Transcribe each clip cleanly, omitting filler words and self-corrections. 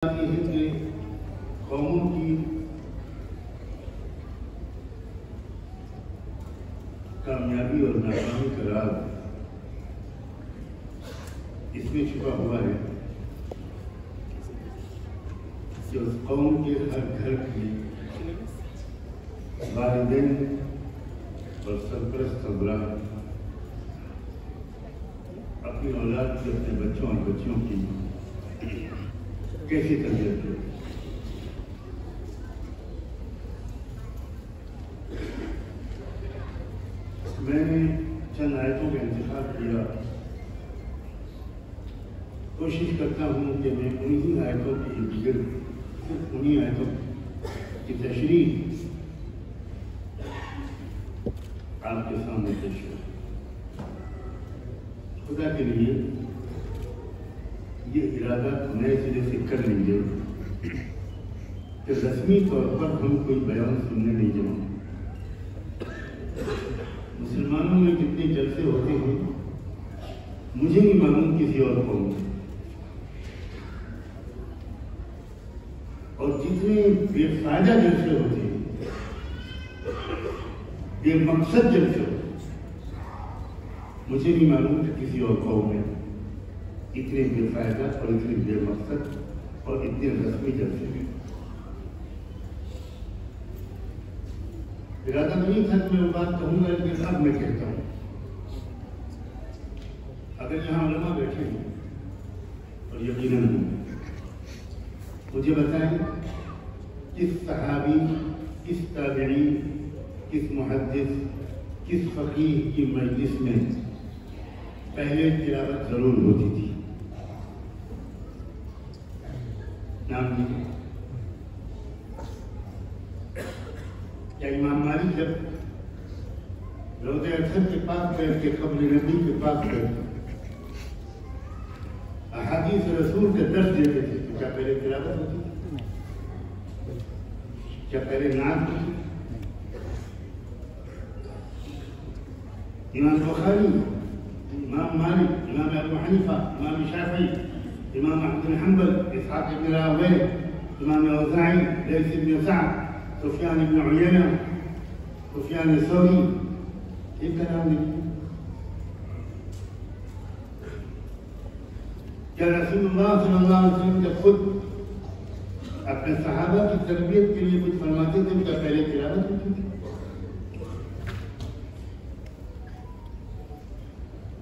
ہے کہ قوموں کی کامیابی اور ناکامی کا راز اس میں چھپا ہوا ہے کہ اس قوم کے ہر گھر کی والدین اور سرپرست سربراہ اپنی اولاد کی، اپنے بچوں اور بچیوں کی کیسی تربیت کرے۔ میں نے چند آیتوں کا انتخاب کیا، کوشش کرتا ہوں کہ میں انہی آیتوں کی صرف انہی آیتوں کی تشریح آپ کے سامنے پیش کروں۔ خدا کے لیے یہ ارادہ نئے سرے سے کر لیجیے کہ رسمی طور پر ہم کوئی بیان سننے نہیں جاؤں۔ مسلمانوں میں جتنے جلسے ہوتے ہیں مجھے نہیں معلوم کسی اور قوم میں، اور جتنے بے فائدہ جلسے ہوتے ہیں، بے مقصد جلسے ہوتے ہیں، مجھے نہیں معلوم کہ کسی اور قوم میں اتنے بے فائدہ اور اتنے بے مقصد اور اتنے رسمی جلسے ہیں۔ ارادہ نہیں تھا کہ میں وہ بات کہوں گا، لیکن اب میں کہتا ہوں۔ اگر یہاں علماء بیٹھے ہیں اور یقیناً مجھے بتائیں کس صحابی، کس تابعی، کس محدث، کس فقیہ کی مجلس میں پہلے تلاوت ضرور ہوتی تھی؟ نام لیجیے۔ کیا امام مالک جب روضہ اطہر کے پاس بیٹھ کے قبر نبی کے پاس بیٹھ احادیث رسول کا درس دیتے تھے تو کیا پہلے تلاوت ہوتی تھی؟ کیا پہلے نعت ہوتی؟ امام بخاری، امام مالک، امام ابو حنیفہ، امام شافعی، امام احمد بن حنبل، اسحاق بن راہویہ، امام اوزاعی، لیث بن سعد، سفیان بن عیینہ، سفیان ثوری، یہ کا نام نہیں؟ کیا رسول اللہ صلی اللہ علیہ وسلم جب خود اپنے صحابہ کی تربیت کے لیے کچھ فرماتے تھے کیا پہلے تلاوت ہوتی تھی؟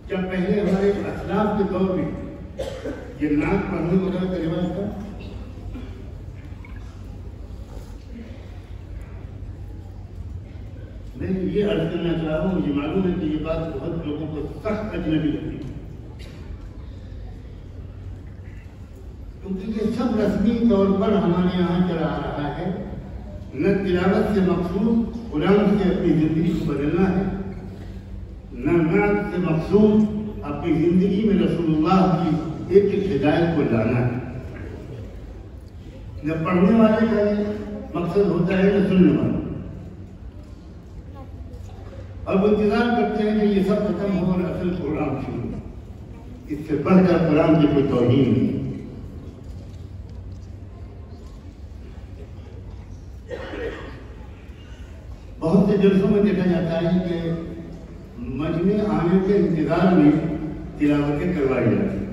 کیا پہلے ہمارے اسلاف کے دور میں یہ نعت پڑھنے وغیرہ کا رواج تھا؟ میں یہ عرض کرنا چاہ رہا ہوں، مجھے معلوم ہے کہ یہ بات بہت لوگوں کو سخت اجنبی لگتی ہے، کیونکہ یہ سب رسمی طور پر ہمارے یہاں چلا آ رہا ہے۔ نہ تلاوت سے مقصود قرآن سے اپنی زندگی کو بدلنا ہے، نہ نعت سے مقصود اپنی زندگی میں رسول اللہ کی ایک ایک ہدایت کو لانا ہے۔ نہ پڑھنے والے کا مقصد ہوتا ہے نہ سننے والا، اور وہ انتظار کرتے ہیں کہ یہ سب ختم ہو اور اصل قرآن شروع ہو۔ اس سے بڑھ کر قرآن کی کوئی توہین نہیں۔ بہت سے جلسوں میں دیکھا جاتا ہے کہ مجمع آنے کے انتظار میں تلاوتیں کروائی جاتی ہیں۔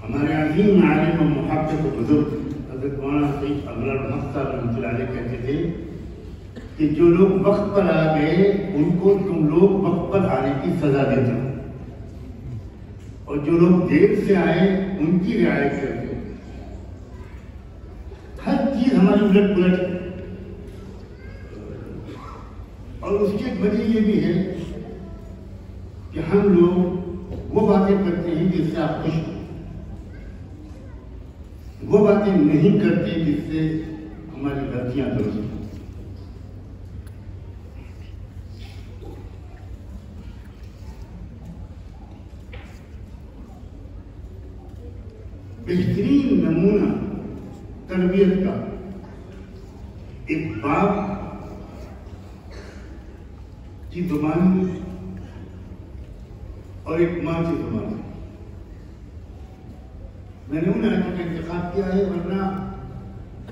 ہمارے عظیم عالم و محقق و بزرگ حضرت مولانا سید ابرار احمد صاحب رحمۃ اللہ علیہ کہتے تھے کہ جو لوگ وقت پر آ گئے ان کو تم لوگ وقت پر آنے کی سزا دیتے ہو، اور جو لوگ دیر سے آئے ان کی رعایت کرتے ہو۔ ہر چیز ہماری الٹ پلٹ ہے، اور اس کی ایک وجہ یہ بھی ہے کہ ہم لوگ وہ باتیں کرتے ہیں جس سے آپ خوش ہو، وہ باتیں نہیں کرتے جس سے ہماری غلطیاں درست ہوں۔ بہترین نمونہ تربیت کا ایک باپ کی زبان اور ایک ماں کی زبان۔ میں نے ان آیتوں کا انتخاب کیا ہے، ورنہ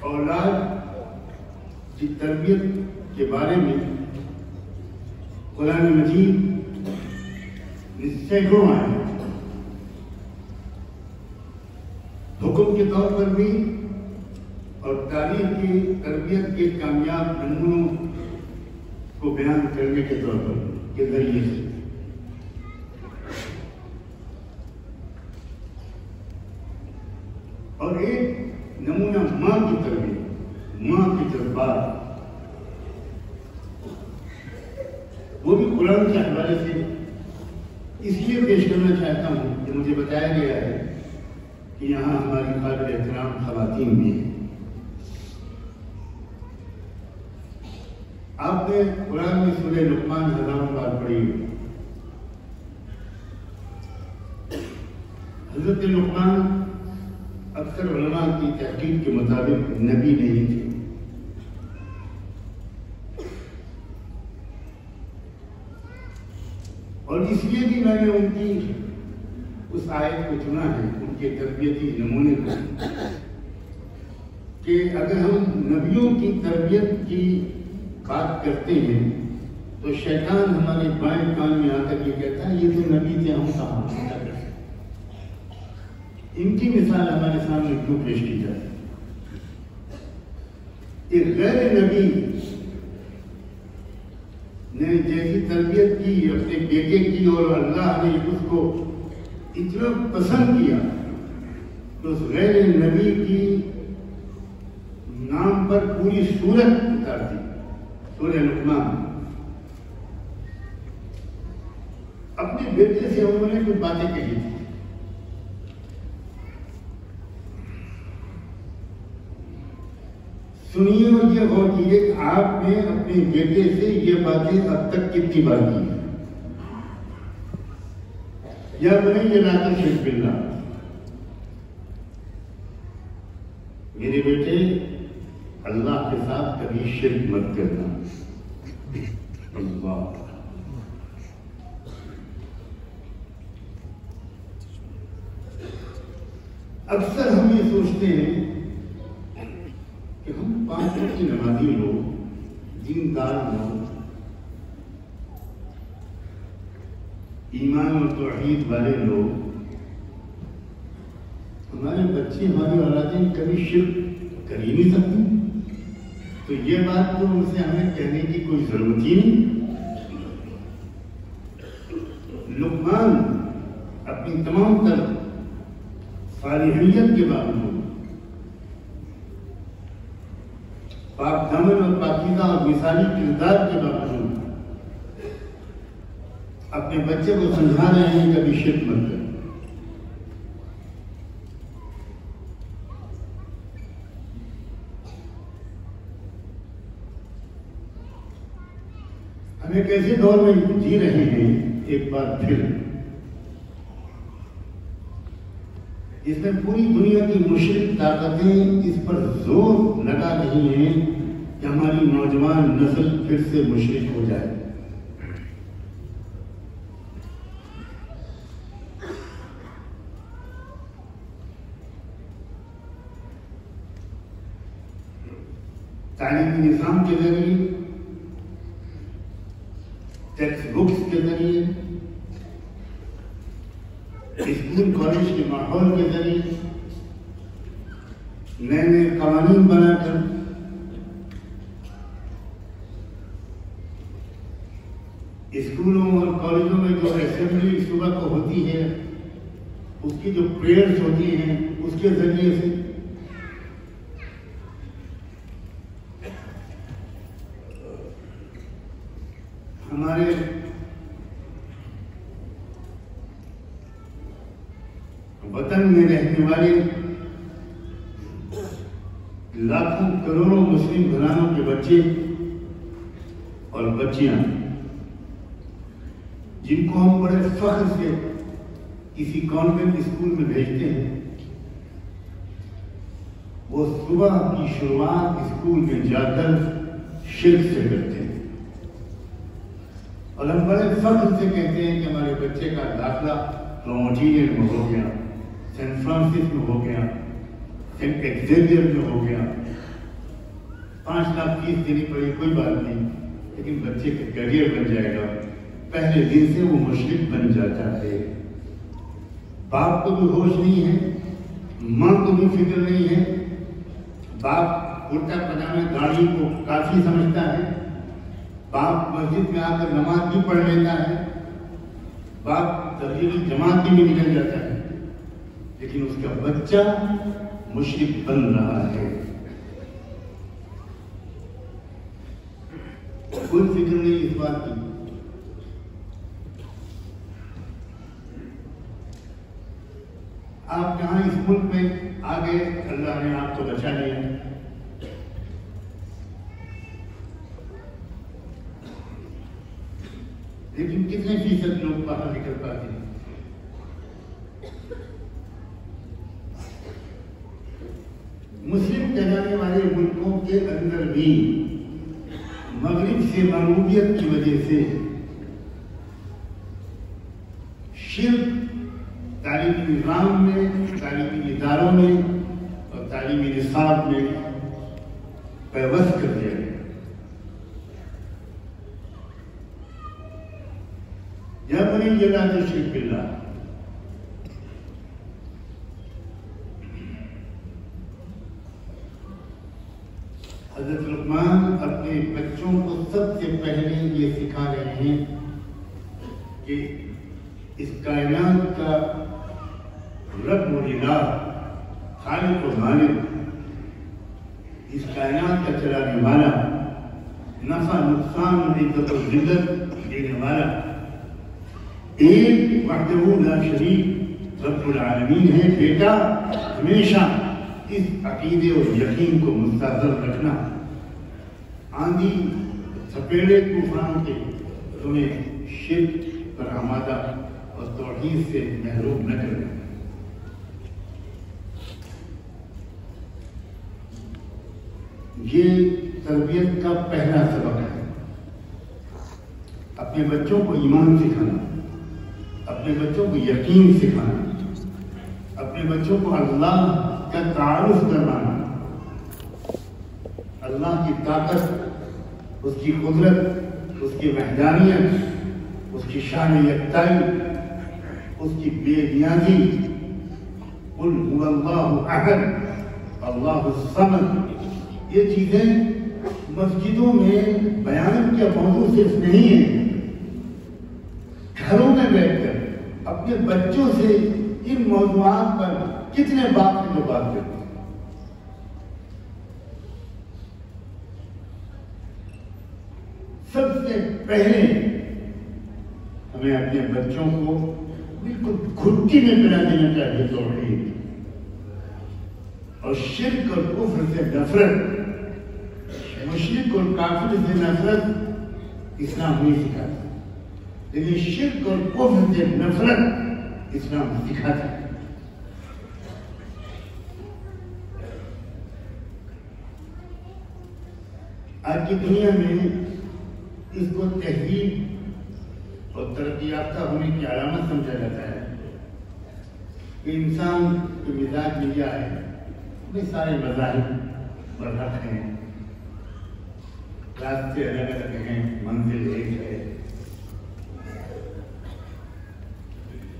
اولاد کی تربیت کے بارے میں قرآن مجید سینکڑوں آئے، حکم کے طور پر بھی اور تاریخ کی تربیت کے کامیاب نمونوں کو بیان کرنے کے طور پر کے ذریعے سے۔ اور ایک نمونہ ماں کی تربیت، ماں کے جذبات، وہ بھی قرآن کے حوالے سے اس لیے پیش کرنا چاہتا ہوں کہ مجھے بتایا گیا ہے کہ یہاں ہماری قابل احترام خواتین بھی ہیں۔ آپ نے قرآن میں سورہ لقمان ہزاروں بار پڑھی ہوئی۔ حضرت لقمان اکثر علماء کی تحقیق کے مطابق نبی نہیں تھے، اور اس لیے بھی میں نے ان کی اس آیت کو چنا ہے، ان کے تربیتی نمونے کو، کہ اگر ہم نبیوں کی تربیت کی بات کرتے ہیں تو شیطان ہمارے بائیں کان میں آ کر یہ کہتا ہے یہ تو نبی تھے، ہم کہاں کر سکتے۔ ان کی مثال ہمارے سامنے کیوں پیش کی جائے؟ ایک غیر نبی نے جیسی تربیت کی اپنے بیٹے کی، اور اللہ نے اس کو اتنا پسند کیا تو اس غیر نبی کی نام پر پوری سورت اتار دی، سورہ لقمان۔ اپنے بیٹے سے انہوں نے کچھ باتیں کہی تھی، سنیے اور یہ غور کیجیے کہ آپ نے اپنے بیٹے سے یہ باتیں اب تک کتنی بار کی ہیں۔ یا بنی لا تشرک باللہ، میرے بیٹے اللہ کے ساتھ کبھی شرک مت کرنا۔ اللہ، اکثر ہم یہ سوچتے ہیں کہ ہم 5 وقت کی نمازی لوگ، دیندار لوگ، ایمان اور توحید والے لوگ، ہمارے بچے، ہماری اولادیں کبھی شرک کر ہی نہیں سکتی، تو یہ بات تو ان سے ہمیں کہنے کی کوئی ضرورت ہی نہیں۔ لقمان اپنی تمام تر صالحیت کے باوجود، پاک دامن اور پاکیزہ اور مثالی کردار کے باوجود اپنے بچے کو سمجھا رہے ہیں کبھی شرک مت کریں۔ ہم ایک ایسے دور میں جی رہے ہیں، ایک بار پھر، جس میں پوری دنیا کی مشرک طاقتیں اس پر زور لگا رہی ہیں کہ ہماری نوجوان نسل پھر سے مشرک ہو جائے۔ تعلیمی نظام کے ذریعے، ٹیکسٹ بکس کے ذریعے، اسکول کالج کے ماحول کے ذریعے، نئے نئے قوانین بنا کر اسکولوں اور کالجوں میں جو اسمبلی صبح کو ہوتی ہے، اس کی جو پریئرز ہوتی ہیں، اس کے ذریعے سے ہمارے وطن میں رہنے والے لاکھوں کروڑوں مسلم گھرانوں کے بچے اور بچیاں، جن کو ہم بڑے فخر سے کسی کانوینٹ اسکول میں بھیجتے ہیں، وہ صبح کی شروعات اسکول میں جا کر شرک سے کرتے ہیں، اور ہم بڑے فخر سے کہتے ہیں کہ ہمارے بچے کا داخلہ پروموٹیرین میں ہو گیا، سین فرانسس میں ہو گیا، سینٹ ایگزیویئر میں ہو گیا، 5 لاکھ فیس دینی پڑی، کوئی بات نہیں، لیکن بچے کا کیریئر بن جائے گا، پہلے دن سے وہ مشرک بن جاتا ہے۔ باپ کو بھی ہوش نہیں ہے، ماں کو بھی فکر نہیں ہے، باپ کرتا پجامے داڑھی کو کافی سمجھتا ہے، باپ مسجد میں آ کر نماز بھی پڑھ لیتا ہے، باپ تبلیغی جماعت میں نکل جاتا ہے، لیکن اس کا بچہ مشرک بن رہا ہے، کوئی فکر نہیں اس بات کی۔ آپ یہاں اس ملک میں آگے اللہ نے آپ کو بچا لیا، لیکن کتنے فیصد لوگ باہر نکل پاتے ہیں؟ مسلم کہلانے والے ملکوں کے اندر بھی مغرب سے معلومیت کی وجہ سے شرک تعلیمی نظام میں، تعلیمی اداروں میں اور تعلیمی نصاب میں پیوست کر دیا گیا۔ یا بنی لا تشرک باللہ، حضرت لقمان اپنے بچوں کو سب سے پہلے یہ سکھا رہے ہیں کہ اس کائنات کا رب و الہ، خالق و مالک، اس کائنات کا چلانے والا، نفع نقصان اور عزت و ذلت دینے والا ایک وحدہ لا شریک رب العالمین ہے۔ بیٹا ہمیشہ اس عقیدے اور یقین کو مستحضر رکھنا، آندھی سپیڑے طوفان کے تمہیں شرک پر آمادہ اور توحید سے محروم نہ کرنا۔ یہ تربیت کا پہلا سبق ہے، اپنے بچوں کو ایمان سکھانا، اپنے بچوں کو یقین سکھانا، اپنے بچوں کو اللہ کا تعارف کروانا، اللہ کی طاقت، اس کی قدرت، اس کی وحدانیت، اس کی شان یکتائی، اس کی بے نیازی، قل هو اللہ احد اللہ الصمد، یہ چیزیں مسجدوں میں بیان کا موضوع صرف نہیں ہے، گھروں میں بیٹھ کر اپنے بچوں سے ان موضوعات پر کتنے باپ ہیں جو بات کرتے ہیں۔ سب سے پہلے ہمیں اپنے بچوں کو بالکل گھٹی میں پلا دینا چاہیے توحید اور شرک اور کفر سے نفرت، مشرک اور کافر سے نفرت اسلام نہیں سکھاتا، لیکن شرک اور کفر سے نفرت اسلام سکھاتا ہے۔ آج کی دنیا میں اس کو تہذیب اور ترقی یافتہ ہونے کی علامت سمجھا جاتا ہے کہ انسان کے مزاج میں کیا ہے، وہ سارے مذاہب اور حق ہیں، راستے الگ الگ ہیں، منزل ایک ہے۔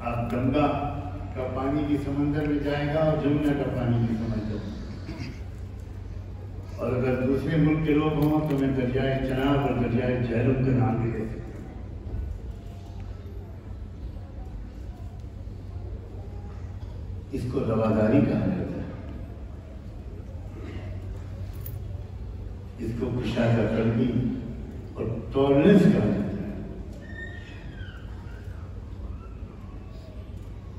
آپ گنگا کا پانی بھی سمندر میں جائے گا اور جمنا کا پانی بھی سمندر میں، اور اگر دوسرے ملک کے لوگ ہوں تو میں دریائے چناب اور دریائے جہلم کا نام بھی لے سکتا ہوں۔ اس کو رواداری کہا جاتا ہے، اس کو کشادہ قلبی اور ٹالرنس کہا جاتا ہے۔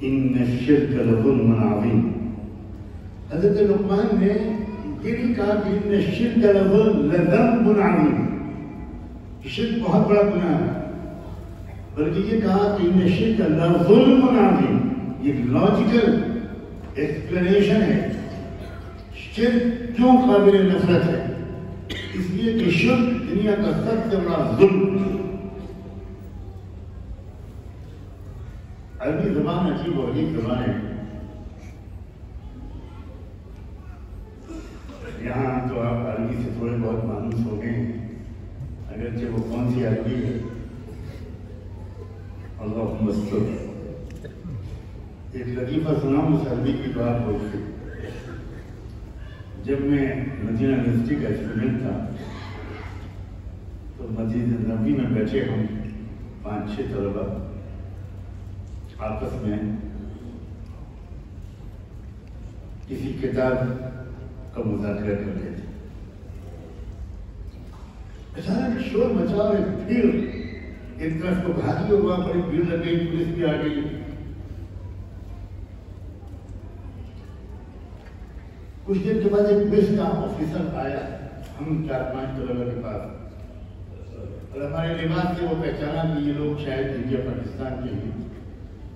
ان الشرک لظلم عظیم، حضرت لقمان نے یہ نہیں کہا کہ ان الشرک لذنب عظیم، شرک بہت بڑا گناہ ہے، بلکہ یہ کہا کہ ان الشرک لظلم عظیم۔ یہ لاجیکل ایکسپلینیشن ہے، شرک کیوں قابل نفرت ہے، اس لیے کہ شرک دنیا کا سب سے بڑا ظلم۔ عربی زبان عجیب و غریب زبان ہے، عربی سے تھوڑے بہت مانوس ہو گئے ہیں، اگرچہ وہ کون سی عربی ہے اللہ مستر۔ ایک لطیفہ سناؤں اس عربی کی بات ہوتی ہے۔ جب میں مدینہ یونیورسٹی کا اسٹوڈنٹ تھا تو مسجد نبوی میں بیٹھے ہم 5-6 طلبہ آپس میں کسی کتاب کا مذاکرہ کر رہے تھے۔ اچانک شور مچا اور ایک بھیڑ ایک طرف کو بھاگی ہوا، بڑی بھیڑ لگ گئی، پولیس بھی آ گئی۔ کچھ دیر کے بعد ایک پولیس کا آفیسر آیا ہم 4-5 طلبہ کے پاس، اور ہمارے لباس سے وہ پہچانا کہ یہ لوگ شاید انڈیا پاکستان کے ہیں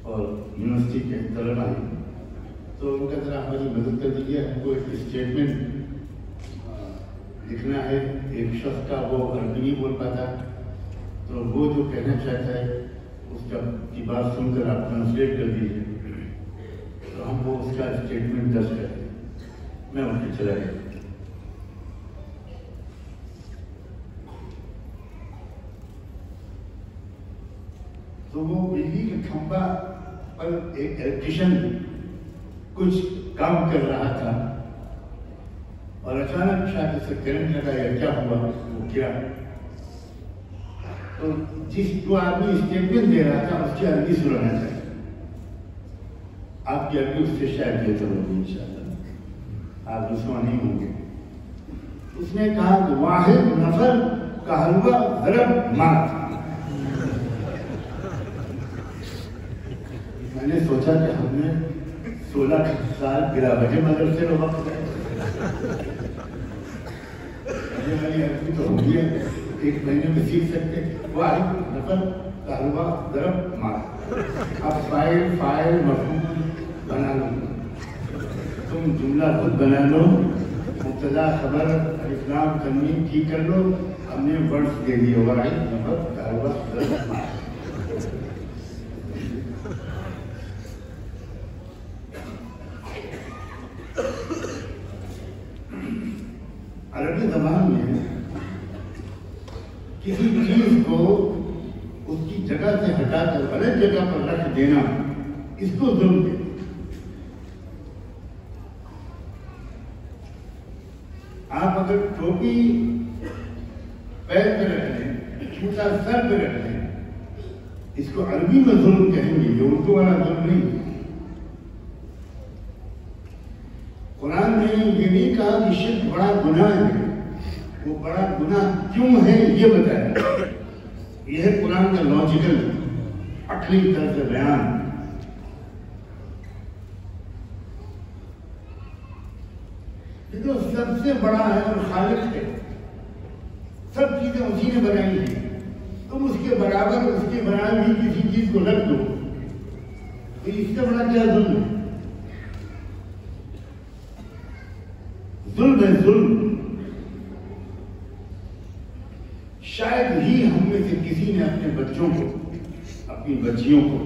اور یونیورسٹی کے طلبہ ہیں، تو ان کا ذرا ہماری مدد کر دیجیے، ہم کو ایک اسٹیٹمنٹ لکھنا ہے۔ ایک شخص کا وہ عربی نہیں بول پاتا، تو وہ جو کہنا چاہتا ہے اس کی بات سن کر آپ ٹرانسلیٹ کر دیجیے، تو ہم وہ اس کا اسٹیٹمنٹ درج کریں۔ میں ان کے چلا گیا۔ تو وہ بجلی کے کھمبا پر ایک الیکٹریشین کچھ کام کر رہا تھا اور اچانک شاید اس سے کرنٹ لگا یا کیا ہوا وہ کیا، تو جو آدمی اسٹیٹمنٹ دے رہا تھا اس کی عربی سنانا چاہیے۔ آپ کی عربی اس سے شاید بہتر ہوگی انشاءاللہ، آپ رسوا نہیں ہوں گے۔ اس نے کہا کہ واحد نفر کا حلوہ ضرب مات۔ میں نے سوچا کہ ہم نے 16 سال بلا وجہ مدرسے میں وقت ہے، ہماری عربی تو ہوگی ہے، 1 مہینے میں سیکھ سکتے۔ واحد نفر کا حلوہ ضرب مات۔ اب فاعل فاعل مفعول بنا لو، تم جملہ خود بنا لو، مبتدا خبر الف لام تنوین ٹھیک کر لو، ہم نے ورڈز دے دیے، واحد نفر کا حلوہ ضرب مات۔ عربی زبان میں کسی چیز کو اس کی جگہ سے ہٹا کر غلط جگہ پر رکھ دینا، اس کو ظلم ہے۔ آپ اگر ٹوپی پیر پہ رکھ لیں، جوتا سر پہ رکھ لیں، اس کو عربی میں ظلم کہیں گے، یہ اردو والا ظلم نہیں۔ قرآن نے یہ نہیں کہا کہ شرک بڑا گناہ ہے، وہ بڑا گناہ کیوں ہے یہ بتایا۔ یہ ہے قرآن کا لاجیکل عقلی طرز بیان۔ یہ تو سب سے بڑا ہے اور خالق ہے، سب چیزیں اسی نے بنائی ہیں، تم اس کے برابر اس کے بنائی ہوئی کسی چیز کو رکھ دو تو اس سے بڑا کیا ظلم ہے؟ ظلم ہے ظلم۔ شاید ہی ہم میں سے کسی نے اپنے بچوں کو، اپنی بچیوں کو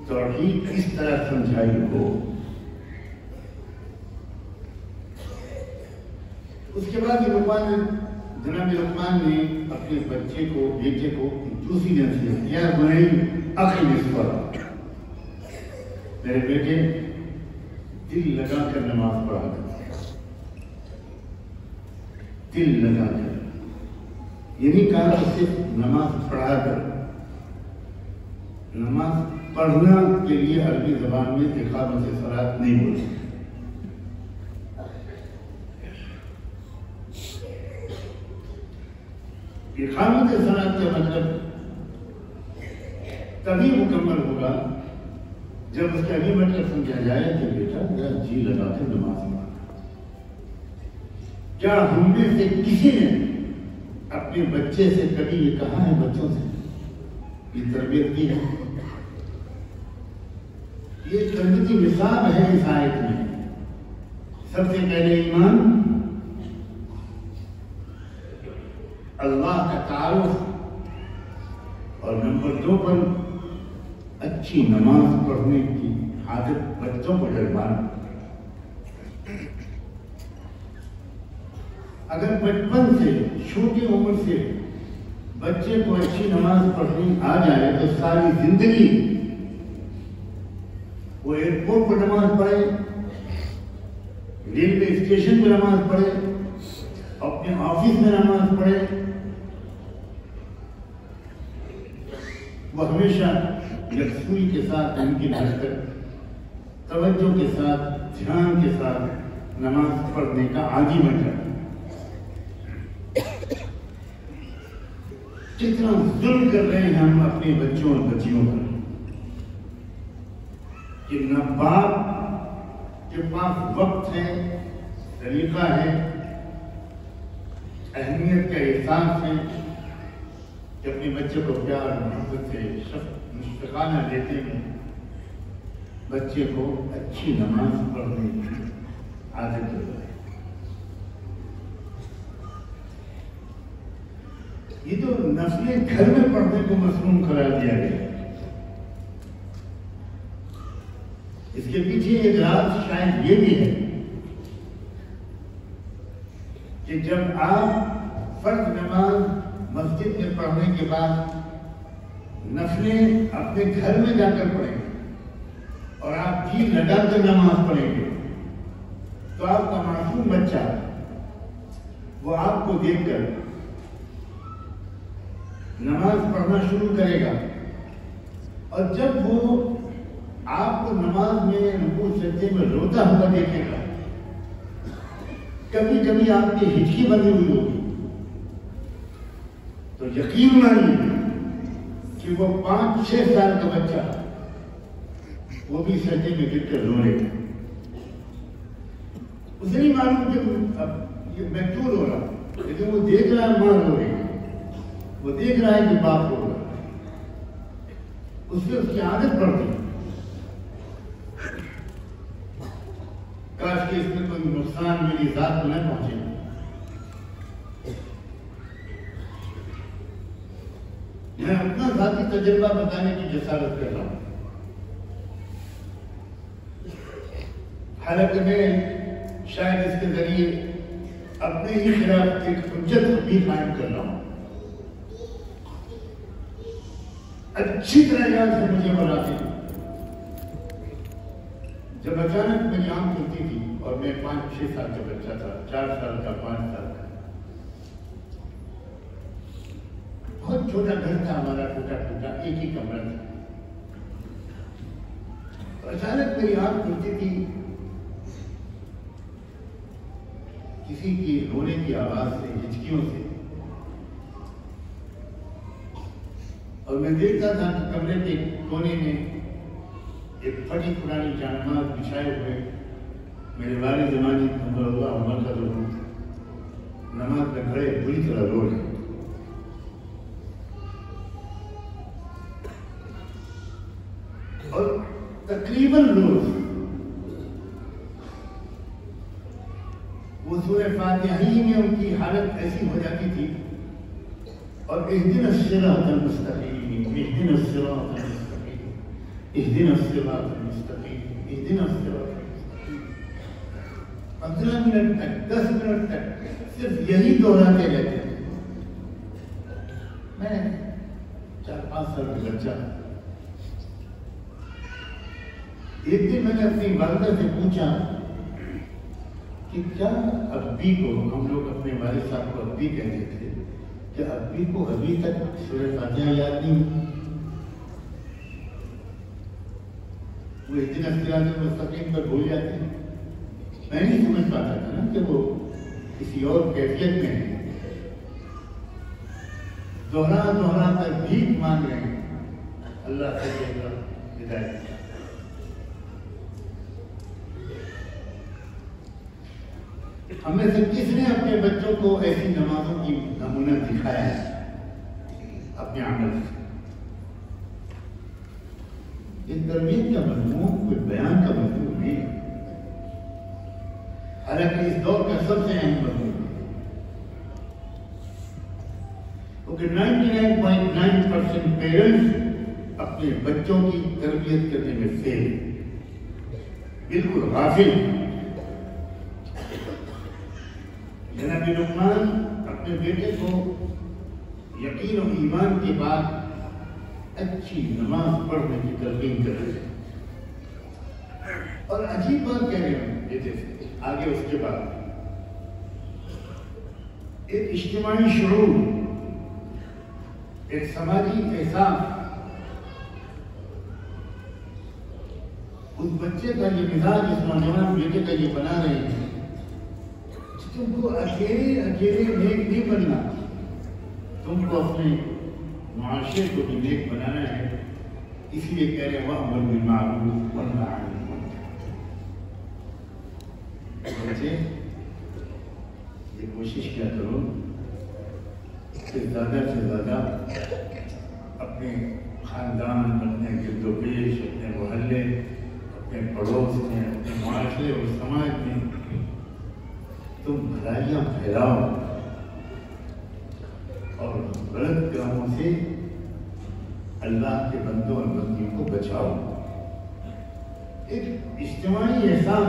توحید اس طرح سمجھائی ہو۔ اس کے بعد جناب لقمان نے اپنے بچے کو، بیٹے کو دوسری نصیحت کیا، بنی اقیم الصلاۃ، میرے بیٹے دل لگا کر نماز پڑھا کر، دل لگا کر، یہ نہیں کہا کہ صرف نماز پڑھا کر۔ نماز پڑھنا کے لیے عربی زبان میں اقامت صلاۃ نہیں بولتے۔ اقامت صلاۃ کا مطلب تبھی مکمل ہوگا جب اس کا یہ مطلب سمجھا جائے کہ بیٹا ذرا جی لگا کر نماز پڑھا۔ کیا ہم میں سے کسی نے اپنے بچے سے کبھی یہ کہا ہے؟ بچوں سے یہ تربیت کی ہے؟ یہ تربیتی نصاب ہے اس آیت میں۔ سب سے پہلے ایمان، اللہ کا تعارف، اور نمبر 2 پر اچھی نماز پڑھنے کی عادت بچوں کو ڈلوانا۔ اگر بچپن سے چھوٹی عمر سے بچے کو اچھی نماز پڑھنی آ جائے تو ساری زندگی وہ ایئرپورٹ پر نماز پڑھے، ریلوے اسٹیشن پہ نماز پڑھے، اپنے آفس میں نماز پڑھے، وہ ہمیشہ یکسوئی کے ساتھ ان کی بہتر توجہ کے ساتھ دھیان کے ساتھ نماز پڑھنے کا عادی بن جائے۔ کتنا ظلم کر رہے ہیں ہم اپنے بچوں اور بچیوں پر کہ نہ باپ کے پاس وقت ہے، طریقہ ہے، اہمیت کا احساس ہے کہ اپنے بچے کو پیار محبت سے مشفقانہ دیتے ہیں، بچے کو اچھی نماز پڑھنے کی عادت ہو جائے۔ یہ تو نسلیں گھر میں پڑھنے کو مسنون قرار دیا گیا۔ اس کے پیچھے ایک راز شاید یہ بھی ہے کہ جب آپ فرض نماز مسجد میں پڑھنے کے بعد نفلیں اپنے گھر میں جا کر پڑھیں گے اور آپ جی لگا کر نماز پڑھیں گے تو آپ کا معصوم بچہ وہ آپ کو دیکھ کر نماز پڑھنا شروع کرے گا، اور جب وہ آپ کو نماز میں رکوع سجدے میں روتا ہوا دیکھے گا، کبھی کبھی آپ کی ہچکی بندی ہوئی ہوگی، تو یقین مانیے کہ وہ 5-6 سال کا بچہ وہ بھی سجدے میں گر کر رو رہے گا۔ اسے نہیں معلوم کہ میں کیوں رو رہا ہوں، لیکن وہ دیکھ رہا ہے ماں رو رہی ہے، وہ دیکھ رہا ہے کہ باپ رو رہا ہے، اس سے اس کی عادت پڑتی ہے۔ کاش کہ اس میں کوئی نقصان میری ذات کو نہ پہنچے۔ میں اپنا ذاتی تجربہ بتانے کی جسارت کر رہا ہوں، حالانکہ میں شاید اس کے ذریعے اپنے ہی خلاف ایک حجت بھی قائم کر رہا ہوں۔ اچھی طرح یاد ہے مجھے بناتے ہیں جب اچانک میری آنکھ کھلتی تھی اور میں 5-6 سال کا بچہ تھا، 4 سال کا، 5 سال کا، بہت چھوٹا گھر تھا ہمارا، ٹوٹا ایک ہی کمرہ تھا، اچانک میری آنکھ کھلتی تھی کسی کی رونے کی آواز سے، ہچکیوں سے، اور میں دیکھتا تھا کہ کمرے کے کونے میں ایک پھٹی پرانی جانماز بچھائے ہوئے میرے والد زمانی اللہ عمر کا ضرور نماز میں کھڑے بری طرح رو رہے، اور تقریباً روز وہ سورہ فاتحہ ہی میں ان کی حالت ایسی ہو جاتی تھی، اور اہدنا الصراط المستقیم، اہدنا الصراط المستقیم، اہدنا الصراط المستقیم، اہدنا الصراط المستقیم، 15 منٹ تک، 10 منٹ تک صرف یہی دہراتے رہتے تھے۔ میں 4-5 سال کا بچہ، ایک دن میں نے اپنی والدہ سے پوچھا کہ کیا ابی کو، ہم لوگ اپنے والد صاحب کو ابی کہتے تھے، کہ ابی کو ابھی تک سورہ فاتحہ یاد نہیں؟ وہ اہدنا الصراط المستقیم پر بھول جاتے ہیں۔ میں نہیں سمجھ پاتا تھا نا کہ وہ کسی اور کیفیت میں ہیں، دوہرا کر بھیک مانگ رہے ہیں اللہ سے ہدایت۔ ہمیں سے کس نے اپنے بچوں کو ایسی نمازوں کی نمونہ دکھایا ہے اپنے عمل سے؟ اس تربیت کا مضمون کوئی بیان کا مضمون نہیں ہے، حالانکہ اس دور کا سب سے اہم مضمون ہے، کیونکہ 99.9% پیرنٹس اپنے بچوں کی تربیت کرنے میں فیل، بالکل غافل۔ جناب لقمان اپنے بیٹے کو یقین و ایمان کے بعد اچھی نماز پڑھنے کی تلقین کر رہے ہیں، اور عجیب بات کہہ رہے ہیں بیٹے سے آگے اس کے بعد ایک اجتماعی شعور، ایک سماجی احساس، اس بچے کا یہ مزاج، اس نوجوان بیٹے کا یہ بنا رہے ہیں، تم کو اکیلے نیک نہیں بننا، تم کو اپنے معاشرے کو بھی نیک بنانا ہے، اس لیے کہہ رہے ہیں وَأْمُرْ بِالْمَعْرُوفِ وَانْهَ عَنِ الْمُنكَرِ۔ بچے یہ کوشش کیا کرو کہ زیادہ سے زیادہ اپنے خاندان، اپنے گرد و پیش، اپنے محلے، اپنے پڑوس میں، اپنے معاشرے اور سماج میں تم بھلائیاں پھیلاؤ اور غلط کاموں سے اللہ کے بندوں اور بندیوں کو بچاؤ۔ ایک اجتماعی احساس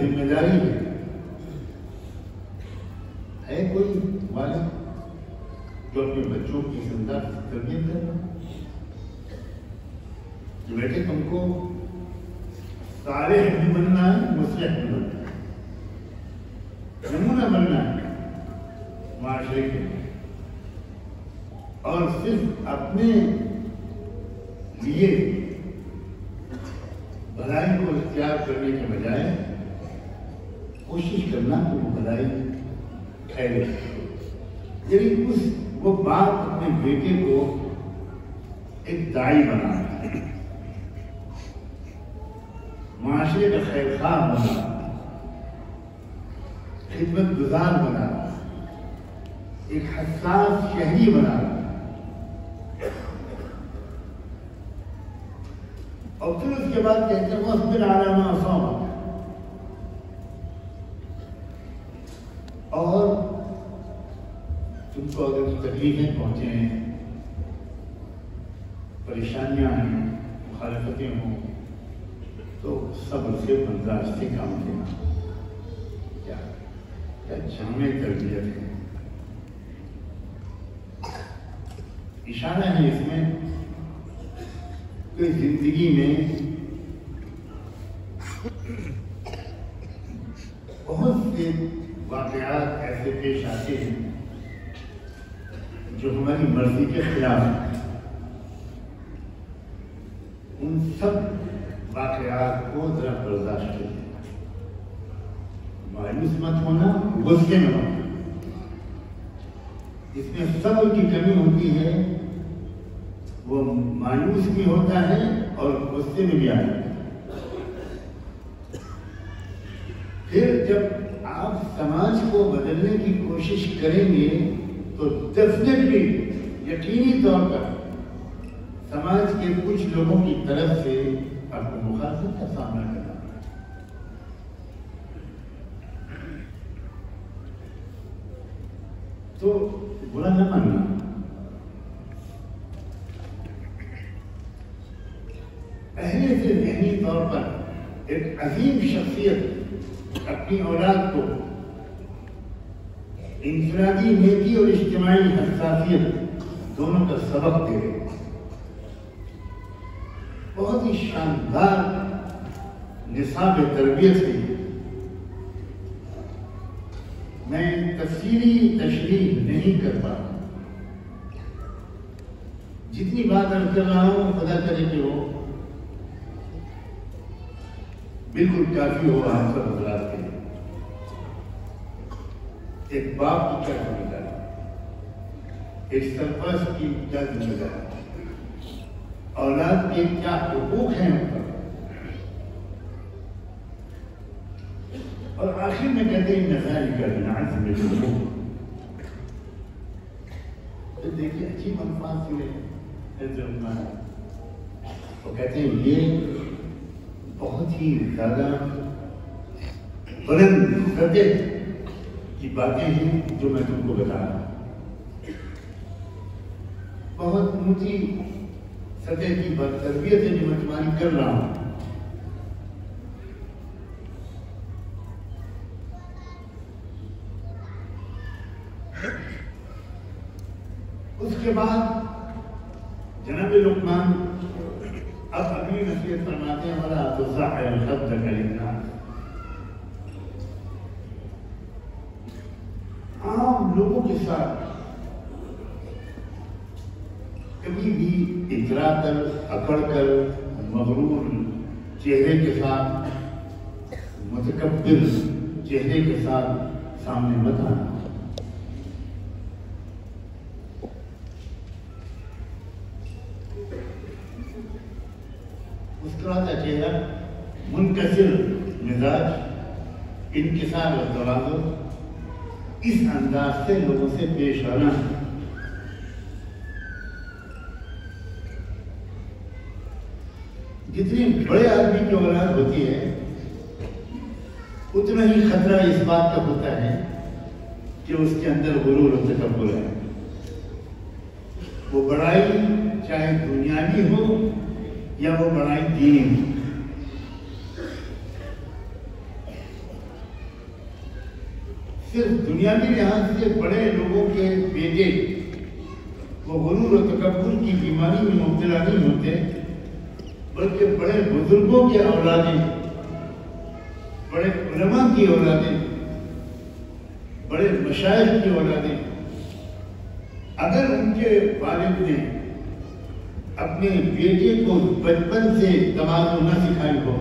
ذمہ داری ہے کوئی والد جو اپنے بچوں کی زندہ تربیت کرنا، جو بیٹے تم کو صالح بھی بننا ہے، مصلح بھی بننا ہے، نمونہ بننا ہے معاشرے کے، اور صرف اپنے لیے بھلائی کو اختیار کرنے کے بجائے کوشش کرنا کہ وہ بھلائی پھیلے، یعنی وہ باپ اپنے بیٹے کو ایک داعی بنانا، معاشرے کا خیر خواہ بنانا، خدمت گزار بنانا، ایک حساس شہری بنانا، اور پھر اس کے بعد کہتے ہیں وَاصْبِرْ عَلَىٰ مَا أَصَابَكَ، اور تم کو اگر تکلیفیں پہنچے ہیں، پریشانیاں ہیں، مخالفتیں ہوں، تو صبر سے برداشت سے کام لینا۔ کیا جامع تربیت ہے، اشارہ ہے اس میں کہ زندگی میں بہت سے واقعات ایسے پیش آتے ہیں جو ہماری مرضی کے خلاف ہیں، ان سب واقعات کو ذرا برداشت کریں، مایوس مت ہونا، غصے میں ہونا، اس میں صبر کی کمی ہوتی ہے، وہ مایوس بھی ہوتا ہے اور غصے میں بھی آ جاتا ہے۔ پھر جب آپ سماج کو بدلنے کی کوشش کریں گے تو ڈیفینیٹلی، یقینی طور پر سماج کے کچھ لوگوں کی طرف سے آپ کو مخالفت کا سامنا کرنا ہے۔ تو برا نہ ماننا، پہلے سے ذہنی طور پر ایک عظیم شخصیت اپنی اولاد کو انفرادی نیکی اور اجتماعی حساسیت دونوں کا سبق دے رہے، بہت ہی شاندار نصاب تربیت سے میں تفصیلی تشریح نہیں کر پاتا، جتنی بات عرض کر رہا ہوں خدا کرے کہ وہ بالکل کافی ہو آپ سب حضرات کے لیے۔ ایک باپ کی کیا ذمہ داری، ایک سرپرست کی کیا ذمہ داری، اولاد کے کیا حقوق ہیں ان پر، اور آخر میں کہتے ہیں نظاری کرنا عزم الحقوق۔ تو دیکھیے عجیب الفاظ ہوئے وہ کہتے ہیں یہ بہت ہی زیادہ بلند سطح کی باتیں ہیں جو میں تم کو بتا رہا ہوں، بہت اونچی سطح کی تربیت ہے جو میں تمہاری کر رہا ہوں۔ اس کے بعد جناب لقمان اب اگلی نصیحت فرماتے ہیں وَلَا تُصَعِّرْ خَدَّكَ لِلنَّاسِ. عام لوگوں کے ساتھ کبھی بھی اترا کر اکڑ کر مغرور چہرے کے ساتھ متکبر چہرے کے ساتھ سامنے مت آنا. مسکراتا چہرہ، منکسر مزاج، انکسار و تواضع، اس انداز سے لوگوں سے پیش آنا. جتنی بڑے آدمی کی اولاد ہوتی ہے اتنا ہی خطرہ اس بات کا ہوتا ہے کہ اس کے اندر غرور و تکبر ہے. وہ بڑائی چاہے دنیاوی ہو یا وہ بڑائی دینی ہو. صرف دنیاوی لحاظ سے بڑے لوگوں کے بیٹے وہ غرور و تکبر کی بیماری میں مبتلا نہیں ہوتے، بلکہ بڑے بزرگوں کے اولادیں، بڑے علماء کی اولادیں، بڑے مشائخ کی اولادیں اگر ان کے والد نے اپنے بیٹے کو بچپن سے تواضع نہ سکھائی ہو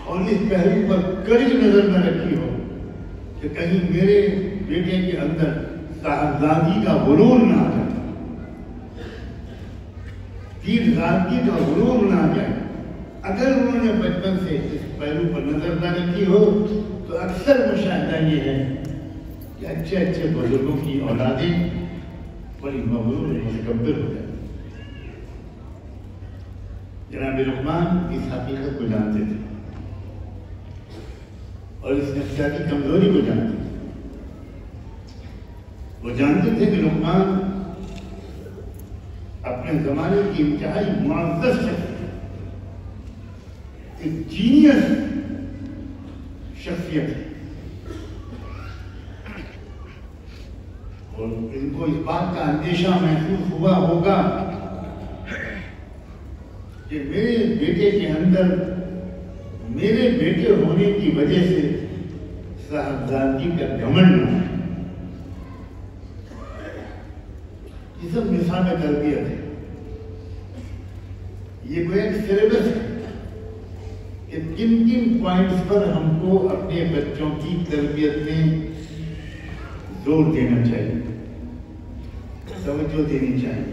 اور اس پہلو پر کڑی نظر نہ رکھی ہو کہ کہیں میرے بیٹے کے اندر صاحبزادی کا غرور نہ آ جائے، پیرزادگی کا غرور نہ آ جائے، اگر انہوں نے بچپن سے اس پہلو پر نظر نہ رکھی ہو تو اکثر مشاہدہ یہ ہے کہ اچھے اچھے بزرگوں کی اولادیں بڑی مغرور و متکبر ہو جاتی. جناب لقمان اس حقیقت کو جانتے تھے اور اس نفسیاتی کمزوری کو جانتے تھے. وہ جانتے تھے کہ لقمان اپنے زمانے کی انتہائی معزز شخصیت، ایک جینیس شخصیت ہے، اور ان کو اس بات کا اندیشہ محسوس ہوا ہوگا کہ میرے بیٹے کے اندر میرے بیٹے ہونے کی وجہ سے صاحبزادگی کا گھمنڈ نہ ہے. یہ سب نصاب تربیت ہے. یہ کوئی ایک سلیبس ہے کہ کن کن پوائنٹس پر ہم کو اپنے بچوں کی تربیت میں زور دینا چاہیے، توجہ دینی چاہیے.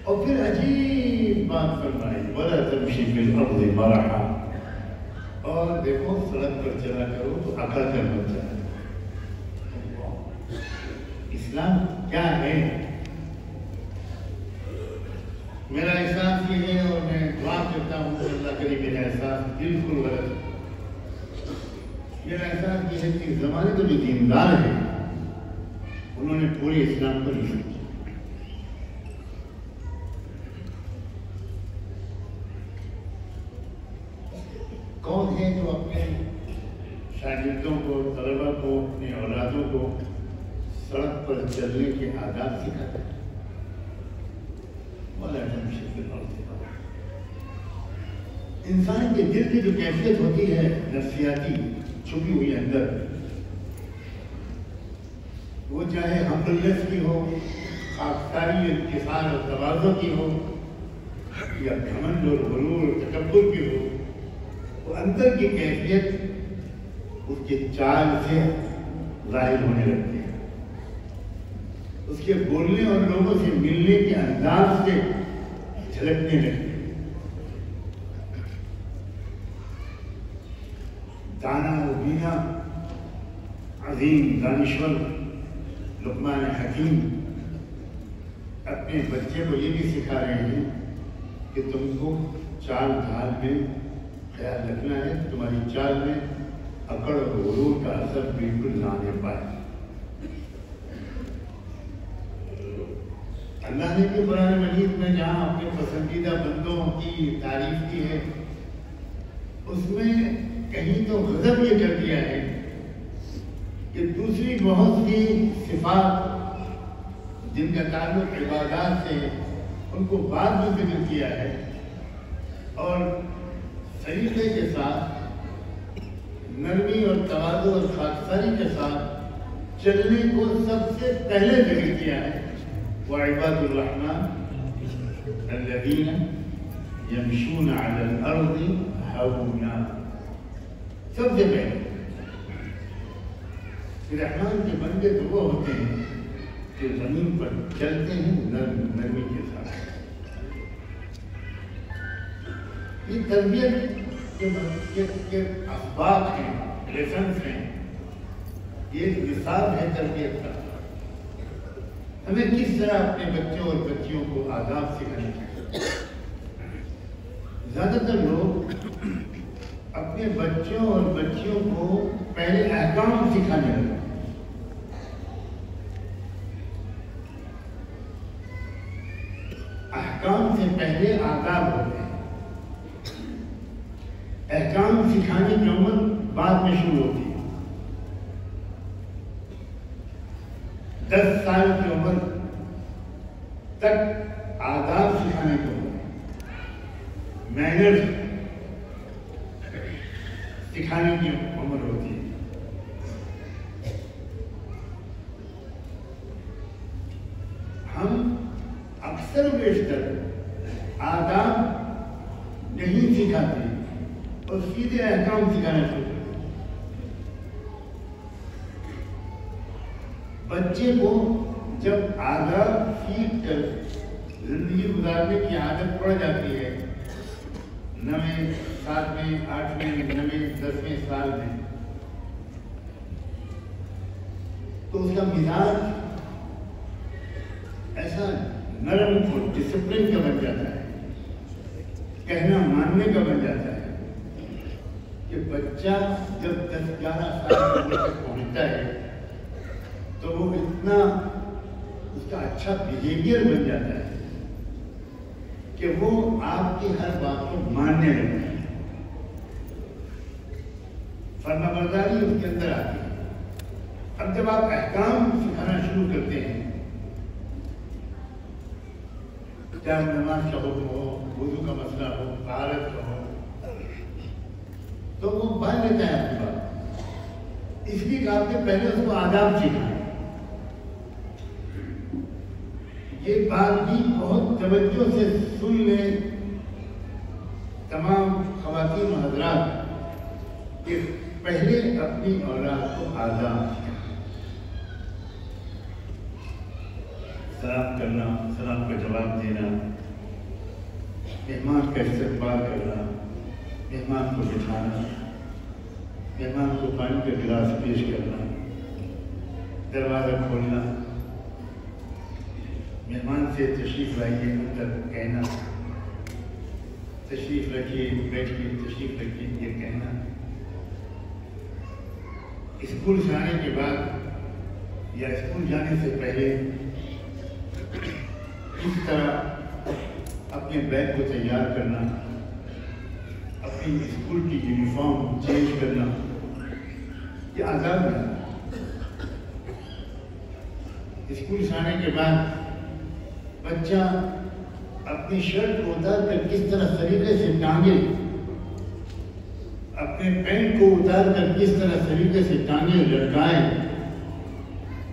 اور پھر عجیب بات فرمائی وَلَا تَمْشِ فِي الْأَرْضِ مَرَحًا، اور دیکھو سڑک پر چلا کرو تو اکڑ کر مت چلا. اسلام کیا ہے؟ میرا احساس یہ ہے اور میں دعا کرتا ہوں کہ اللہ کرے میرا احساس بالکل غلط ہے. میرا احساس یہ ہے کہ زمانے کے جو دیندار ہیں انہوں نے پورے اسلام کو نہیں سمجھا. کون ہے جو اپنے شاگردوں کو، طلبہ کو، اپنے اولادوں کو سڑک پر چلنے کے آداب سکھاتے ہیں؟ انسان کے دل کی جو کیفیت ہوتی ہے نفسیاتی چھپی ہوئی اندر، وہ چاہے حملت کی ہو، خاکساری انکسار اور تواضع کی ہو، یا گھمنڈ اور غرور اور تکبر کی ہو، وہ اندر کی کیفیت اس کے چال سے ظاہر ہونے لگتی ہے، اس کے بولنے اور لوگوں سے ملنے کے انداز سے جھلکنے لگتی ہے. دانا و بینا عظیم دانشور لقمان حکیم اپنے بچے کو یہ بھی سکھا رہے ہیں کہ تم کو چال ڈھال میں خیال رکھنا ہے، تمہاری چال میں اکڑ اور غرور کا اثر بالکل نہ آنے پائے. اللہ نے بھی قرآن مجید میں جہاں اپنے پسندیدہ بندوں کی تعریف کی ہے اس میں کہیں تو غضب یہ کر دیا ہے کہ دوسری بہت سی صفات جن کا تعلق عبادات سے ان کو بعد میں ذکر کیا ہے، اور سلیقے کے ساتھ نرمی اور تواضع اور خاکساری کے ساتھ چلنے کو سب سے پہلے ذکر کیا ہے۔ وعباد الرحمن الذین یمشون علی الارض ہونا، سب سے پہلے رحمان کے بندے تو وہ ہوتے ہیں کہ زمین پر چلتے ہیں نرمی کے ساتھ۔ یہ تربیت کے اسباب ہیں، لیسنس ہیں، یہ ایک مثال ہے تربیت کا۔ ہمیں کس طرح اپنے بچوں اور بچیوں کو آداب سکھانے چاہیے۔ زیادہ تر لوگ اپنے بچوں اور بچیوں کو پہلے احکام سکھانے لگے، احکام سے پہلے آداب ہوتے ہیں۔ احکام سکھانے کی عمر بعد میں شروع ہوتی ہے۔ 10 سال کی عمر تک آداب سکھانے کی عمر ہے، مینرز سکھانے کی عمر ہوتی ہے۔ ہم اکثر بیشتر آداب نہیں سکھاتے اور سیدھے احکام سکھانا شروع کرتے ہیں۔ بچے کو جب آداب سیکھ کر زندگی گزارنے کی عادت پڑ جاتی ہے، 9ویں 7ویں 8ویں 9ویں 10ویں سال میں، تو اس کا مزاج ایسا نرم اور ڈسپلن کا بن جاتا ہے، کہنا ماننے کا بن جاتا ہے کہ بچہ جب 10-11 سال تک پہنچتا ہے تو وہ اتنا اس کا اچھا بیہیویئر بن جاتا ہے کہ وہ آپ کی ہر بات کو ماننے لگتا ہے، فرما برداری اس کے اندر آتی ہے۔ اب جب آپ احکام سکھانا شروع کرتے ہیں، چاہے نماز کا حکم ہو، وضو کا مسئلہ ہو، طہارت کا ہو، تو وہ مان لیتا ہے آپ کی بات۔ اس لیے کہ آپ نے پہلے اس کو آداب سکھائے۔ یہ بات بھی بہت توجہ سے سن لیں تمام خواتین و حضرات کہ پہلے اپنی اولاد کو آداب سکھائیں۔ سلام کرنا، سلام کا جواب دینا، مہمان کا استقبال کرنا، مہمان کو بٹھانا، مہمان کو پانی کا گلاس پیش کرنا، دروازہ کھولنا، مہمان سے تشریف لائیے اندر کہنا، تشریف رکھیے بیٹھیے، تشریف رکھیے یہ کہنا۔ اسکول سے آنے کے بعد یا اسکول جانے سے پہلے کس طرح اپنے بیگ کو تیار کرنا، اپنی اسکول کی یونیفارم چینج کرنا، یہ آداب ہے۔ اسکول سے آنے کے بعد بچہ اپنی شرٹ کو اتار کر کس طرح طریقے سے ٹانگے، اپنے پینٹ کو اتار کر کس طرح طریقے سے ٹانگے لٹکائے،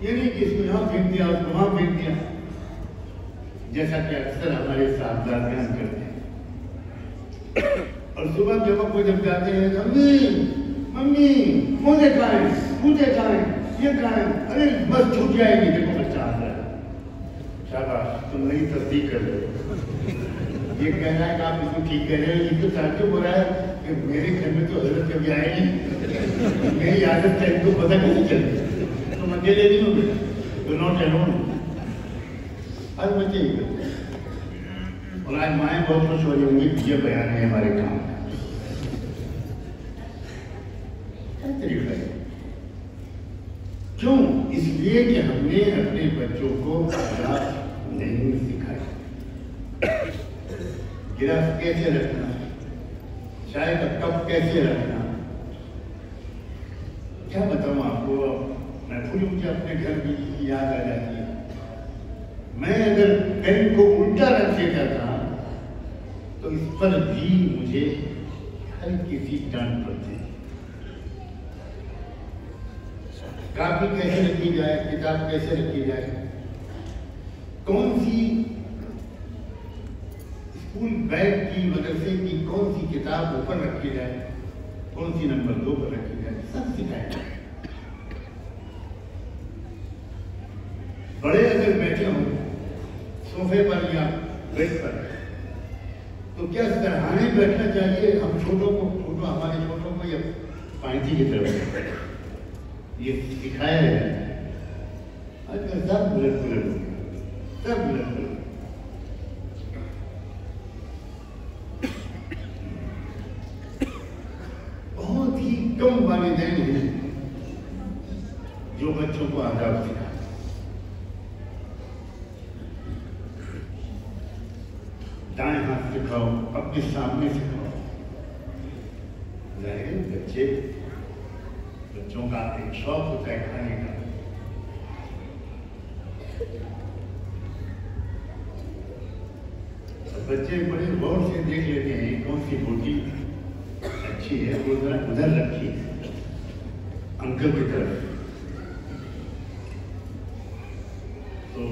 یہ نہیں کہ اس کو یہاں پھینک دیا اس کو وہاں پھینک دیا، جیسا کہ اکثر ہمارے صاحبزاد بیان کرتے ہیں۔ اور صبح کے وقت وہ جب جاتے ہیں ممی ممی مجھے کھائیں، مجھے کھائیں، یہ کھائیں، ارے بس چھوٹ جائے گی، دیکھو بچہ آ رہا ہے، شاباش تم نہیں تصدیق کر رہے ہو۔ یہ کہہ رہا ہے کہ آپ اس کو ٹھیک کہہ رہے ہیں، یہ تو تعجب ہو رہا ہے کہ میرے گھر میں تو حضرت کبھی آئے نہیں، میری عادت ہے ان کو پتہ کیسے چلتی، تم اکیلے نہیں ہو گئے، یو ناٹ الون۔ ہر بچے ہی کرتے ہیں، اور آج مائیں بہت خوش ہو رہی ہوں گی کہ یہ بیان ہے ہمارے کام کا۔ طریقہ ہے کیوں؟ اس لیے کہ ہم نے اپنے بچوں کو آداب نہیں سکھائے۔ گلاس کیسے رکھنا، چائے کا کپ کیسے رکھنا، کیا بتاؤں آپ کو، میں پھول مجھے اپنے گھر کی یاد آ جاتی ہے۔ میں اگر پین کو الٹا رکھ دیتا تھا تو اس پر بھی مجھے ہلکی سی ڈانٹ پڑتی. کاپی کیسے رکھی جائے, کتاب کیسے رکھی جائے, کون سی اسکول بیگ کی مدرسے کی کون سی کتاب اوپر رکھی جائے, کون سی نمبر 2 پر رکھی جائے, سب سکھایا جائے. بڑے اگر بیٹھے ہوں صوفے پر یا بیڈ پر تو کیا سرہانے بیٹھنا چاہیے ہم ہمارے چھوٹوں کو یا پائنٹی کی طرف, یہ سکھایا ہے. آج کل سب بلٹ ہو گیا, سب بلٹ ہو گیا. بہت ہی کم والدین ہیں جو بچوں کو آداب سکھائیں. دائیں ہاتھ سکھاؤ, اپنے سامنے سکھاؤ. ظاہر بچوں کا ایک شوق ہوتا ہے کھانے کا. بچے بڑے غور سے دیکھ لیتے ہیں کون سی روٹی اچھی ہے, وہ ذرا ادھر رکھی انکل کی طرف. تو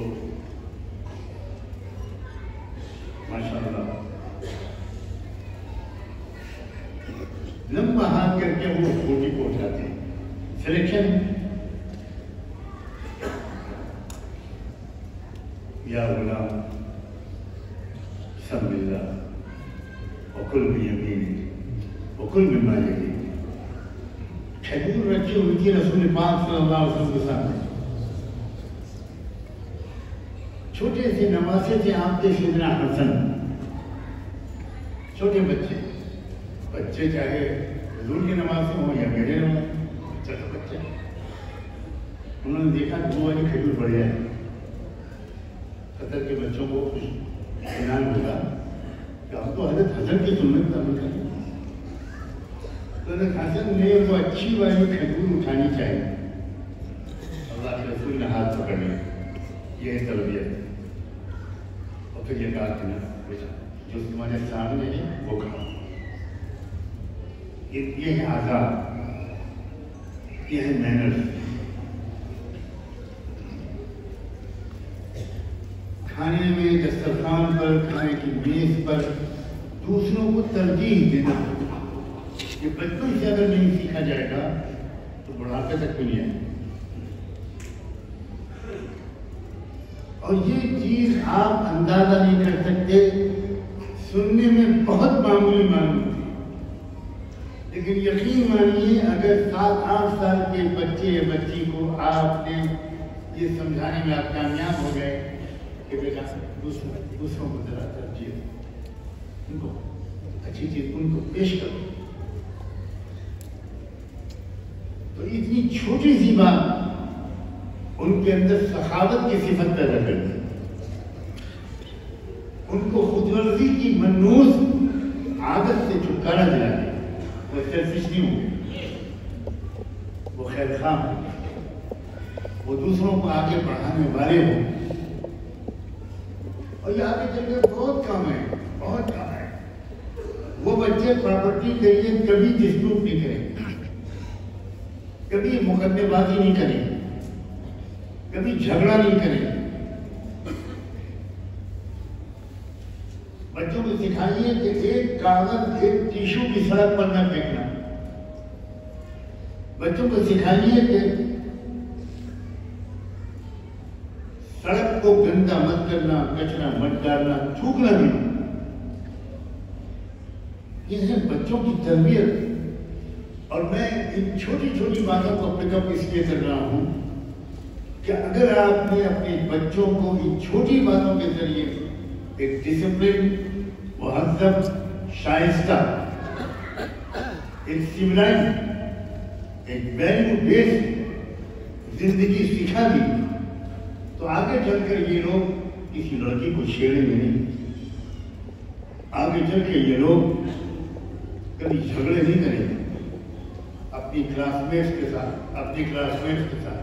ماشاء اللہ لمبا ہاتھ کر کے وہ روٹی کو اٹھاتے ہیں. سلیکشن یا غلام سم باللہ وکل بیمین وکل مما یلیک. کھجور رکھی ہوئی تھی رسول پاک صلی اللہ علیہ وسلم کے سامنے. چھوٹے سے نواسے تھے آپ کے سیدنا حسن, چھوٹے بچے چاہے حضور کے نواسے ہوں یا میرے نواسے, چھوٹا بچہ. انہوں نے دیکھا کہ وہ والی کھجور بڑھیا ہے. قطر کے بچوں کو اطمینان ہوگا کہ ہم تو حضرت حسن کی سنت پر عمل کریں. تو حضرت حسن نے وہ اچھی والی کھجور اٹھانی چاہیے. اللہ کے رسول نے ہاتھ پکڑ لیا, یہ ہے تربیت. اور پھر یہ کہا کہ نا بیٹا جو تمہارے سامنے ہے وہ کھاؤ. یہ ہے آداب, یہ ہے مینرز. کھانے میں دسترخوان پر, کھانے کی میز پر دوسروں کو ترجیح دینا. یہ بچپن سے اگر نہیں سیکھا جائے گا تو بڑھاپے تک بھی نہیں آئے. اور یہ چیز آپ اندازہ نہیں کر سکتے, سننے میں بہت معمولی معلوم ہوتی ہے, لیکن یقین مانیے اگر 7-8 سال کے بچے یا بچی کو آپ نے یہ سمجھانے میں آپ کامیاب ہو گئے کہ بیٹا دوسروں کو ذرا ترجیح دو, ان کو اچھی چیز ان کو پیش کرو, تو اتنی چھوٹی سی بات ان کے اندر سخاوت کی صفت پیدا کرتی ہے. ان کو خود غرضی کی منوس عادت سے چھٹکارا دلاتی ہے. وہ سیلفش نہیں ہوں, وہ خیر خواہ ہوں, وہ دوسروں کو آگے بڑھانے والے ہوں. اور یہ آگے چل کے بہت کام ہے, بہت کام ہے. وہ بچے پراپرٹی کے لیے کبھی ڈسپیوٹ نہیں کریں, کبھی مقدمے بازی نہیں کریں, کبھی جھگڑا نہیں کریں. بچوں کو سکھائیے کہ ایک کاغذ ایک ٹیشو کی سڑک پر نہ پھینکنا. بچوں کو سکھائیے کہ سڑک کو گندا مت کرنا, کچرا مت ڈالنا, تھوکنا نہیں. یہ ہے بچوں کی تربیت. اور میں ان چھوٹی چھوٹی باتوں کو پک اپ اس لیے کر رہا ہوں کہ اگر آپ نے اپنے بچوں کو ان چھوٹی باتوں کے ذریعے ایک ڈسپلن, مہذب, شائستہ, ایک سویلائز, ایک ویلیو بیسڈ زندگی سکھا دی تو آگے چل کر یہ لوگ کسی لڑکی کو چھیڑیں گے نہیں. آگے چل کے یہ لوگ کبھی جھگڑے نہیں کریں گے اپنی کلاس میٹس کے ساتھ, اپنی کلاس میٹس کے ساتھ.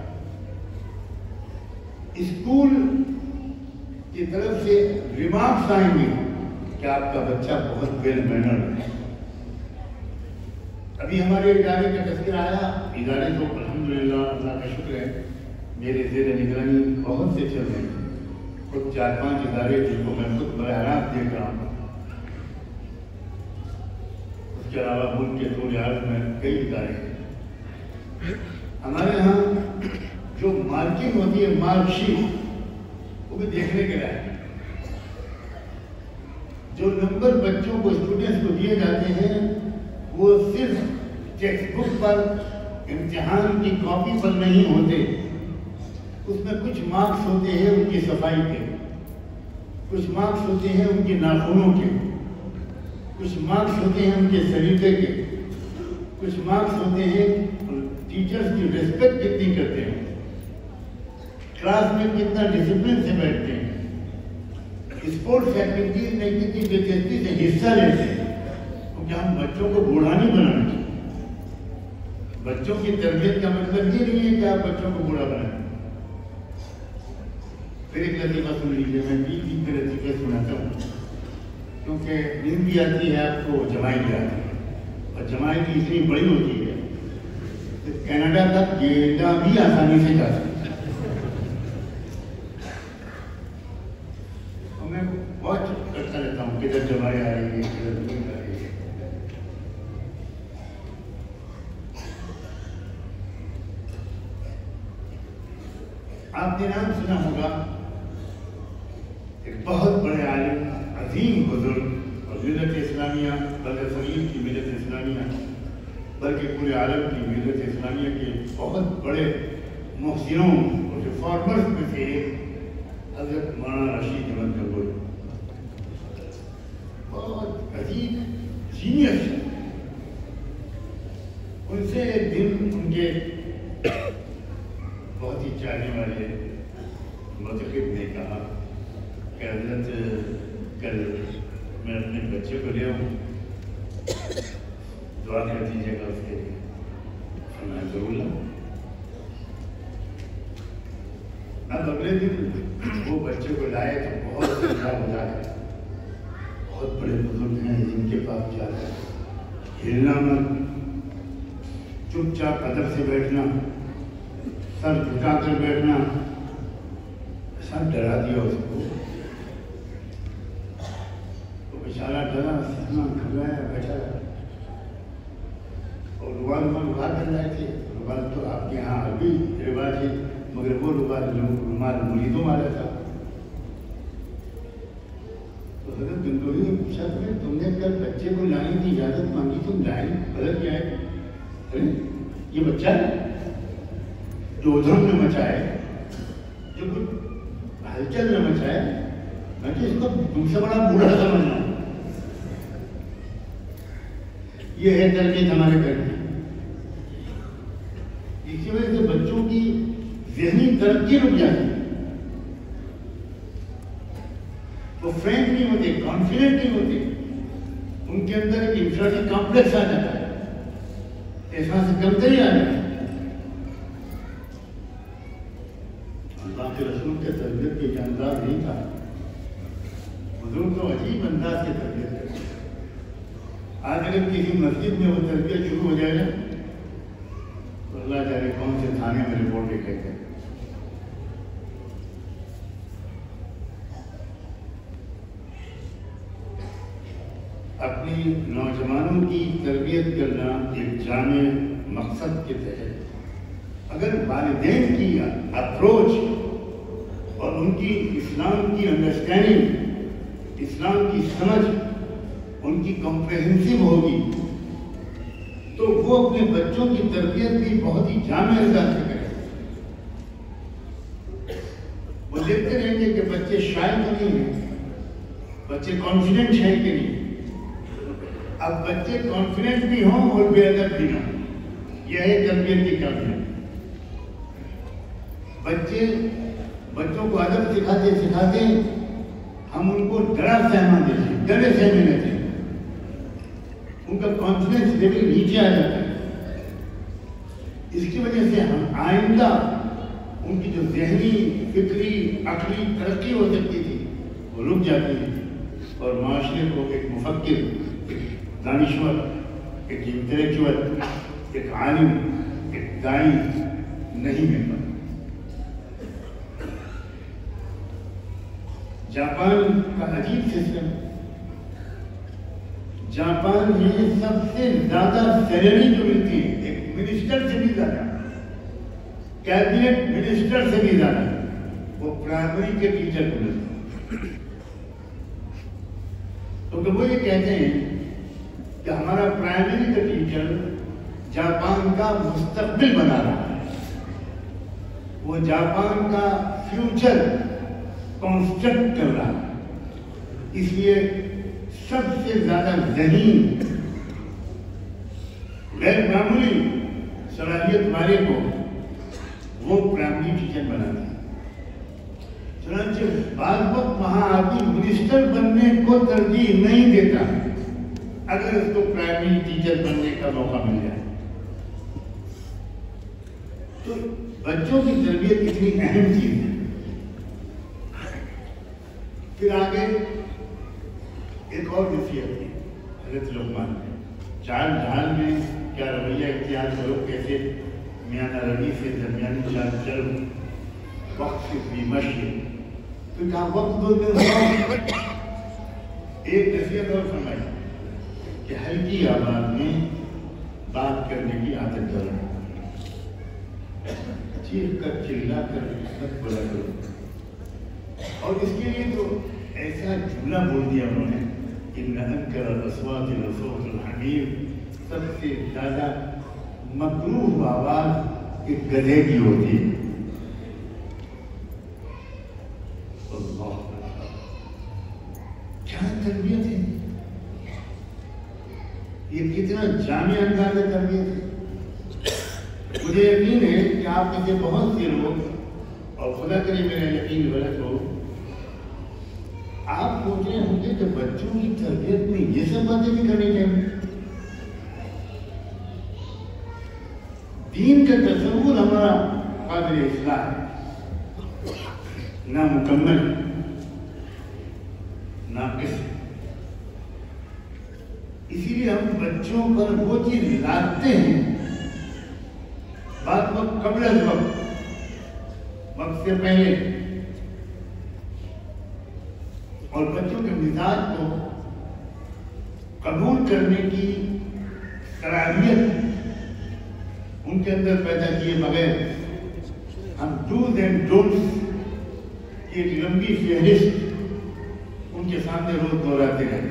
اسکول کی طرف سے ریمارکس آئیں گے کہ آپ کا بچہ بہت ویل مینرڈ ہے. ابھی ہمارے ادارے کا تذکرہ آیا. ادارے تو الحمدللہ اللہ کا شکر ہے میرے زیر نگرانی بہت سے چل رہے ہیں. خود 4-5 ادارے جن کو میں خود براہ راست دیکھ رہا ہوں. اس کے علاوہ ملک کے طول عرض میں کئی ادارے ہیں. ہمارے یہاں جو مارکنگ ہوتی ہے مارک شیٹ وہ بھی دیکھنے کے لائق. جو نمبر بچوں کو اسٹوڈنٹس کو دیے جاتے ہیں وہ صرف ٹیکسٹ بک پر امتحان کی کاپی پر نہیں ہوتے. اس میں کچھ مارکس ہوتے ہیں ان کی صفائی کے, کچھ مارکس ہوتے ہیں ان کے ناخنوں کے, کچھ مارکس ہوتے ہیں ان کے سلیقے کے, کچھ مارکس ہوتے ہیں ٹیچرز کی ریسپیکٹ کتنی کرتے ہیں, کلاس میں کتنا ڈسپلن سے بیٹھتے ہیں, اسپورٹس ایکٹیویٹیز میں کتنی دلچسپی سے حصہ لیتے ہیں. کیونکہ ہم بچوں کو بوڑھا نہیں بنانا چاہیے. بچوں کی تربیت کا مطلب یہ نہیں ہے کہ آپ بچوں کو بوڑھا بنائیں. پھر ایک لطیفہ سن لیجیے, میں بیچ میں لطیفے سناتا ہوں کیونکہ نیند بھی آتی ہے آپ کو, جمائی بھی آتی ہے, اور جمائی بھی اتنی بڑی ہوتی ہے کہ کینیڈا تک گینڈا بھی آسانی سے جا سکتا ہے. اور میں واچ کرتا رہتا ہوں کدھر جمائی آ رہی ہے, کدھر نیند آ رہی ہے. آپ نے نام سنا ہوگا ایک بہت بڑے عالم, عظیم بزرگ اور ملت اسلامیہ, بلکہ کی ملت اسلامیہ بلکہ پورے عالم کی ملت اسلامیہ کے بہت بڑے محسنوں اور ریفارمرز میں سے حضرت مولانا رشید احمد گنگوہی. بہت عظیم جینیس. ان سے ایک دن ان کے بہت ہی چاہنے والے متقب نے کہا کہ حضرت کل میں اپنے بچے کو لے آؤں, دعا کر دیجیے گا اس کے لیے. میں ضرور لاؤں. اب اگلے دن وہ بچے کو لائے تو بہت بڑا بتا ہے, بہت بڑے بزرگ ہیں جن کے پاس جا کر ہلنا مت, چپ چاپ ادب سے بیٹھنا, سر جھکا کر بیٹھنا. سب ڈرا دیا اس کو, تو بیچارہ ڈرا, سہنا گھبرایا بیٹھا. اور رومال اٹھا کر لائے تھے. رومال تو آپ کے یہاں ابھی رواج ہے, مگر وہ رومال مریدوں والا تھا. تو حضرت گنگوہی نے پوچھا تم نے کل بچے کو لانے کی اجازت مانگی, تم لائے غلط کیا ہے؟ ارے یہ بچہ ہے جو ادھم میں مچائے, جو کچھ ہلچل میں مچائے, میں تو اس کو تم سے بڑا بوڑھا سمجھنا ہوں. یہ ہے تربیت ہمارے گھر میں. اس کی وجہ سے بچوں کی ذہنی ترقی رک جاتی ہے. وہ فرینک نہیں ہوتے, کانفیڈنٹ نہیں ہوتے. ان کے اندر ایک انفیریٹی کمپلیکس آ جاتا ہے, احساس کمتری آ جاتا ہے. اللہ کے رسول کے تربیت کے ایک انداز نہیں تھا. حضور تو عجیب انداز سے تربیت کرتے. آج اگر کسی مسجد میں وہ تربیت شروع ہو جائے گا تو اللہ جانے کون سے تھانے میں رپورٹ لکھے گا. اپنی نوجوانوں کی تربیت کرنا ایک جامع مقصد کے تحت اگر والدین کی اپروچ اور ان کی اسلام کی انڈرسٹینڈنگ, اسلام کی سمجھ ان کی کمپریہنسو ہوگی تو وہ اپنے بچوں کی تربیت بھی بہت ہی جامع انداز سے کریں. وہ دیکھتے رہیں گے کہ بچے شائع تو نہیں ہیں, بچے کانفیڈنٹ ہیں کہ نہیں. اب بچے کانفیڈنٹ بھی ہوں اور بے ادب بھی ہوں, یہ ہے تربیت کی کامیابی. بچوں کو ادب سکھاتے ہم ان کو ڈرا سہما دیتے ہیں, ڈرے سہمے لیتے ہیں, ان کا کانفیڈنس لیول نیچے آ جاتا ہے. اس کی وجہ سے ہم آئندہ ان کی جو ذہنی, فکری, عقلی ترقی ہو سکتی تھی وہ رک جاتی ہے اور معاشرے کو ایک مفکر، ایک دانشور، ایک انٹلیکچوئل، ایک عالم، ایک داعی نہیں مل پاتا۔ جاپان کا عجیب سسٹم، جاپان میں سب سے زیادہ سیلری جو ملتی ہے ایک منسٹر سے بھی زیادہ، کیبنٹ منسٹر سے بھی زیادہ، وہ پرائمری کے ٹیچر کو ملتا ہے۔ تو وہ یہ کہتے ہیں کہ ہمارا پرائمری کا ٹیچر جاپان کا مستقبل بنا رہا ہے، وہ جاپان کا فیوچر کنسٹرکٹ کر رہا ہے، اس لیے سب سے زیادہ ذہین، غیر معمولی صلاحیت والے کو وہ پرائمری ٹیچر بناتا ہے۔ چنانچہ بعض وقت وہاں آدمی منسٹر بننے کو ترجیح نہیں دیتا اگر اس کو پرائمری ٹیچر بننے کا موقع مل جائے۔ تو بچوں کی تربیت اتنی اہم چیز ہے۔ پھر آگے ایک اور نصیحت تھی حضرت لقمان نے، چال ڈھال میں کیا رویہ اختیار کرو، کیسے میانہ روی سے درمیانی چال چلو، وقت سے بھی مشی، تو کہا وقت دو دن ہو۔ ایک نصیحت اور فرمائی کہ ہلکی آواز میں بات کرنے کی عادت ڈالو، چیخ کر چلا کر سب بولا کرو۔ اور اس کے لیے تو ایسا جملہ بول دیا انہوں نے، ان انکر الاصوات لصوت الحمیر، سب سے زیادہ مکروہ آواز ایک گدھے کی ہوتی ہے۔ اللہ کیا تربیت ہے، یہ کتنا جامع انداز ہے تربیت ہے۔ مجھے یقین ہے کہ آپ میں سے بہت سے لوگ، اور خدا کرے میرا یقین غلط ہو، آپ سوچ رہے ہوں گے کہ بچوں کی تربیت میں یہ سب باتیں بھی کرنی چاہیے۔ دین کا تصور ہمارا قابل اصلاح ہے، نامکمل، ناقص، اسی لیے ہم بچوں پر وہ چیز لاتے ہیں بعد وقت، قبل از وقت، وقت سے پہلے، اور بچوں کے مزاج کو قبول کرنے کی صلاحیت ان کے اندر پیدا کیے بغیر ہم ڈوز اینڈ ڈونٹس کی ایک لمبی فہرست ان کے سامنے روز دہراتے رہے۔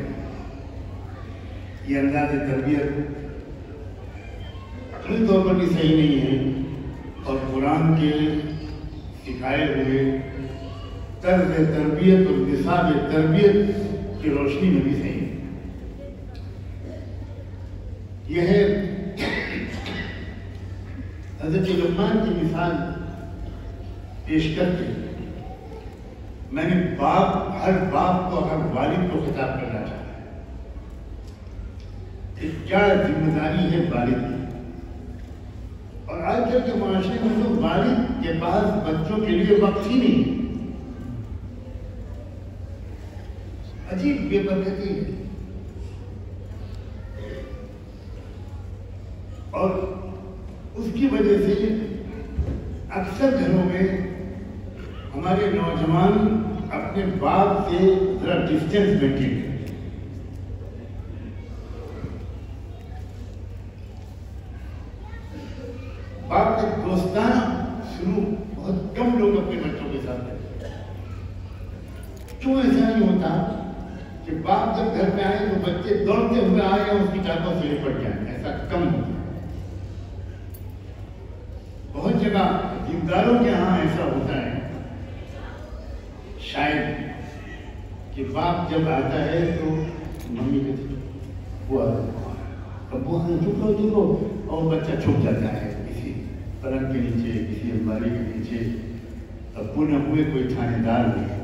یہ انداز تربیت عقلی طور پر بھی صحیح نہیں ہے، اور قرآن کے سکھائے ہوئے طرز تربیت اور نصاب تربیت کی روشنی میں بھی صحیح ہے۔ یہ ہے حضرت لقمان کی مثال پیش کر کے میں نے ہر باپ کو، ہر والد کو خطاب کرنا چاہتا ہے کہ کیا ذمہ داری ہے والد کی۔ اور آج کل کے معاشرے میں تو والد کے پاس بچوں کے لیے وقت ہی نہیں، عجیب بے برکتی ہے۔ اور اس کی وجہ سے اکثر گھروں میں ہمارے نوجوان اپنے باپ سے ذرا ڈسٹینس مینٹین کرتے ہیں۔ باپ کا دوستانہ سلوک بہت کم لوگ اپنے بچوں کے ساتھ کرتے ہیں۔ کیوں ایسا نہیں ہوتا کہ باپ جب گھر پہ آئے تو بچے دوڑتے ہوئے آئے یا اس کی چادروں سے لپٹ جائیں؟ ایسا کم ہوتا ہے۔ بہت جگہ دینداروں کے ہاں ایسا ہوتا ہے شاید کہ باپ جب آتا ہے تو ممی کہتی وہ ابو چپ رہو، اور بچہ چھپ جاتا ہے کسی پلنگ کے نیچے، کسی الماری کے نیچے، ابو نہ ہوئے کوئی تھانے دار نہیں۔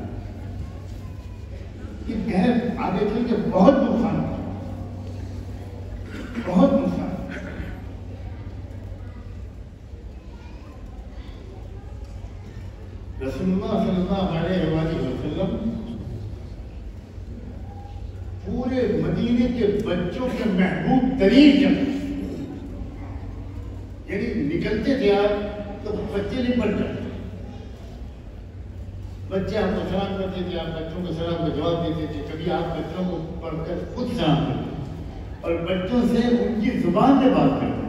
یہ گھر آگے چل کے بہت نقصان ہوتا ہے، بہت نقصان۔ رسول اللہ صلی اللہ علیہ وسلم پورے مدینے کے بچوں کے محبوب ترین جگہ، یعنی نکلتے تھے آپ تو بچے نہیں پڑھ جاتے، بچے آپ کو سلام کرتے تھے، آپ بچوں کو سلام کا جواب دیتے تھے، کبھی آپ بچوں کو پڑھ کر خود سلام کرتے اور بچوں سے ان کی زبان میں بات کرتے۔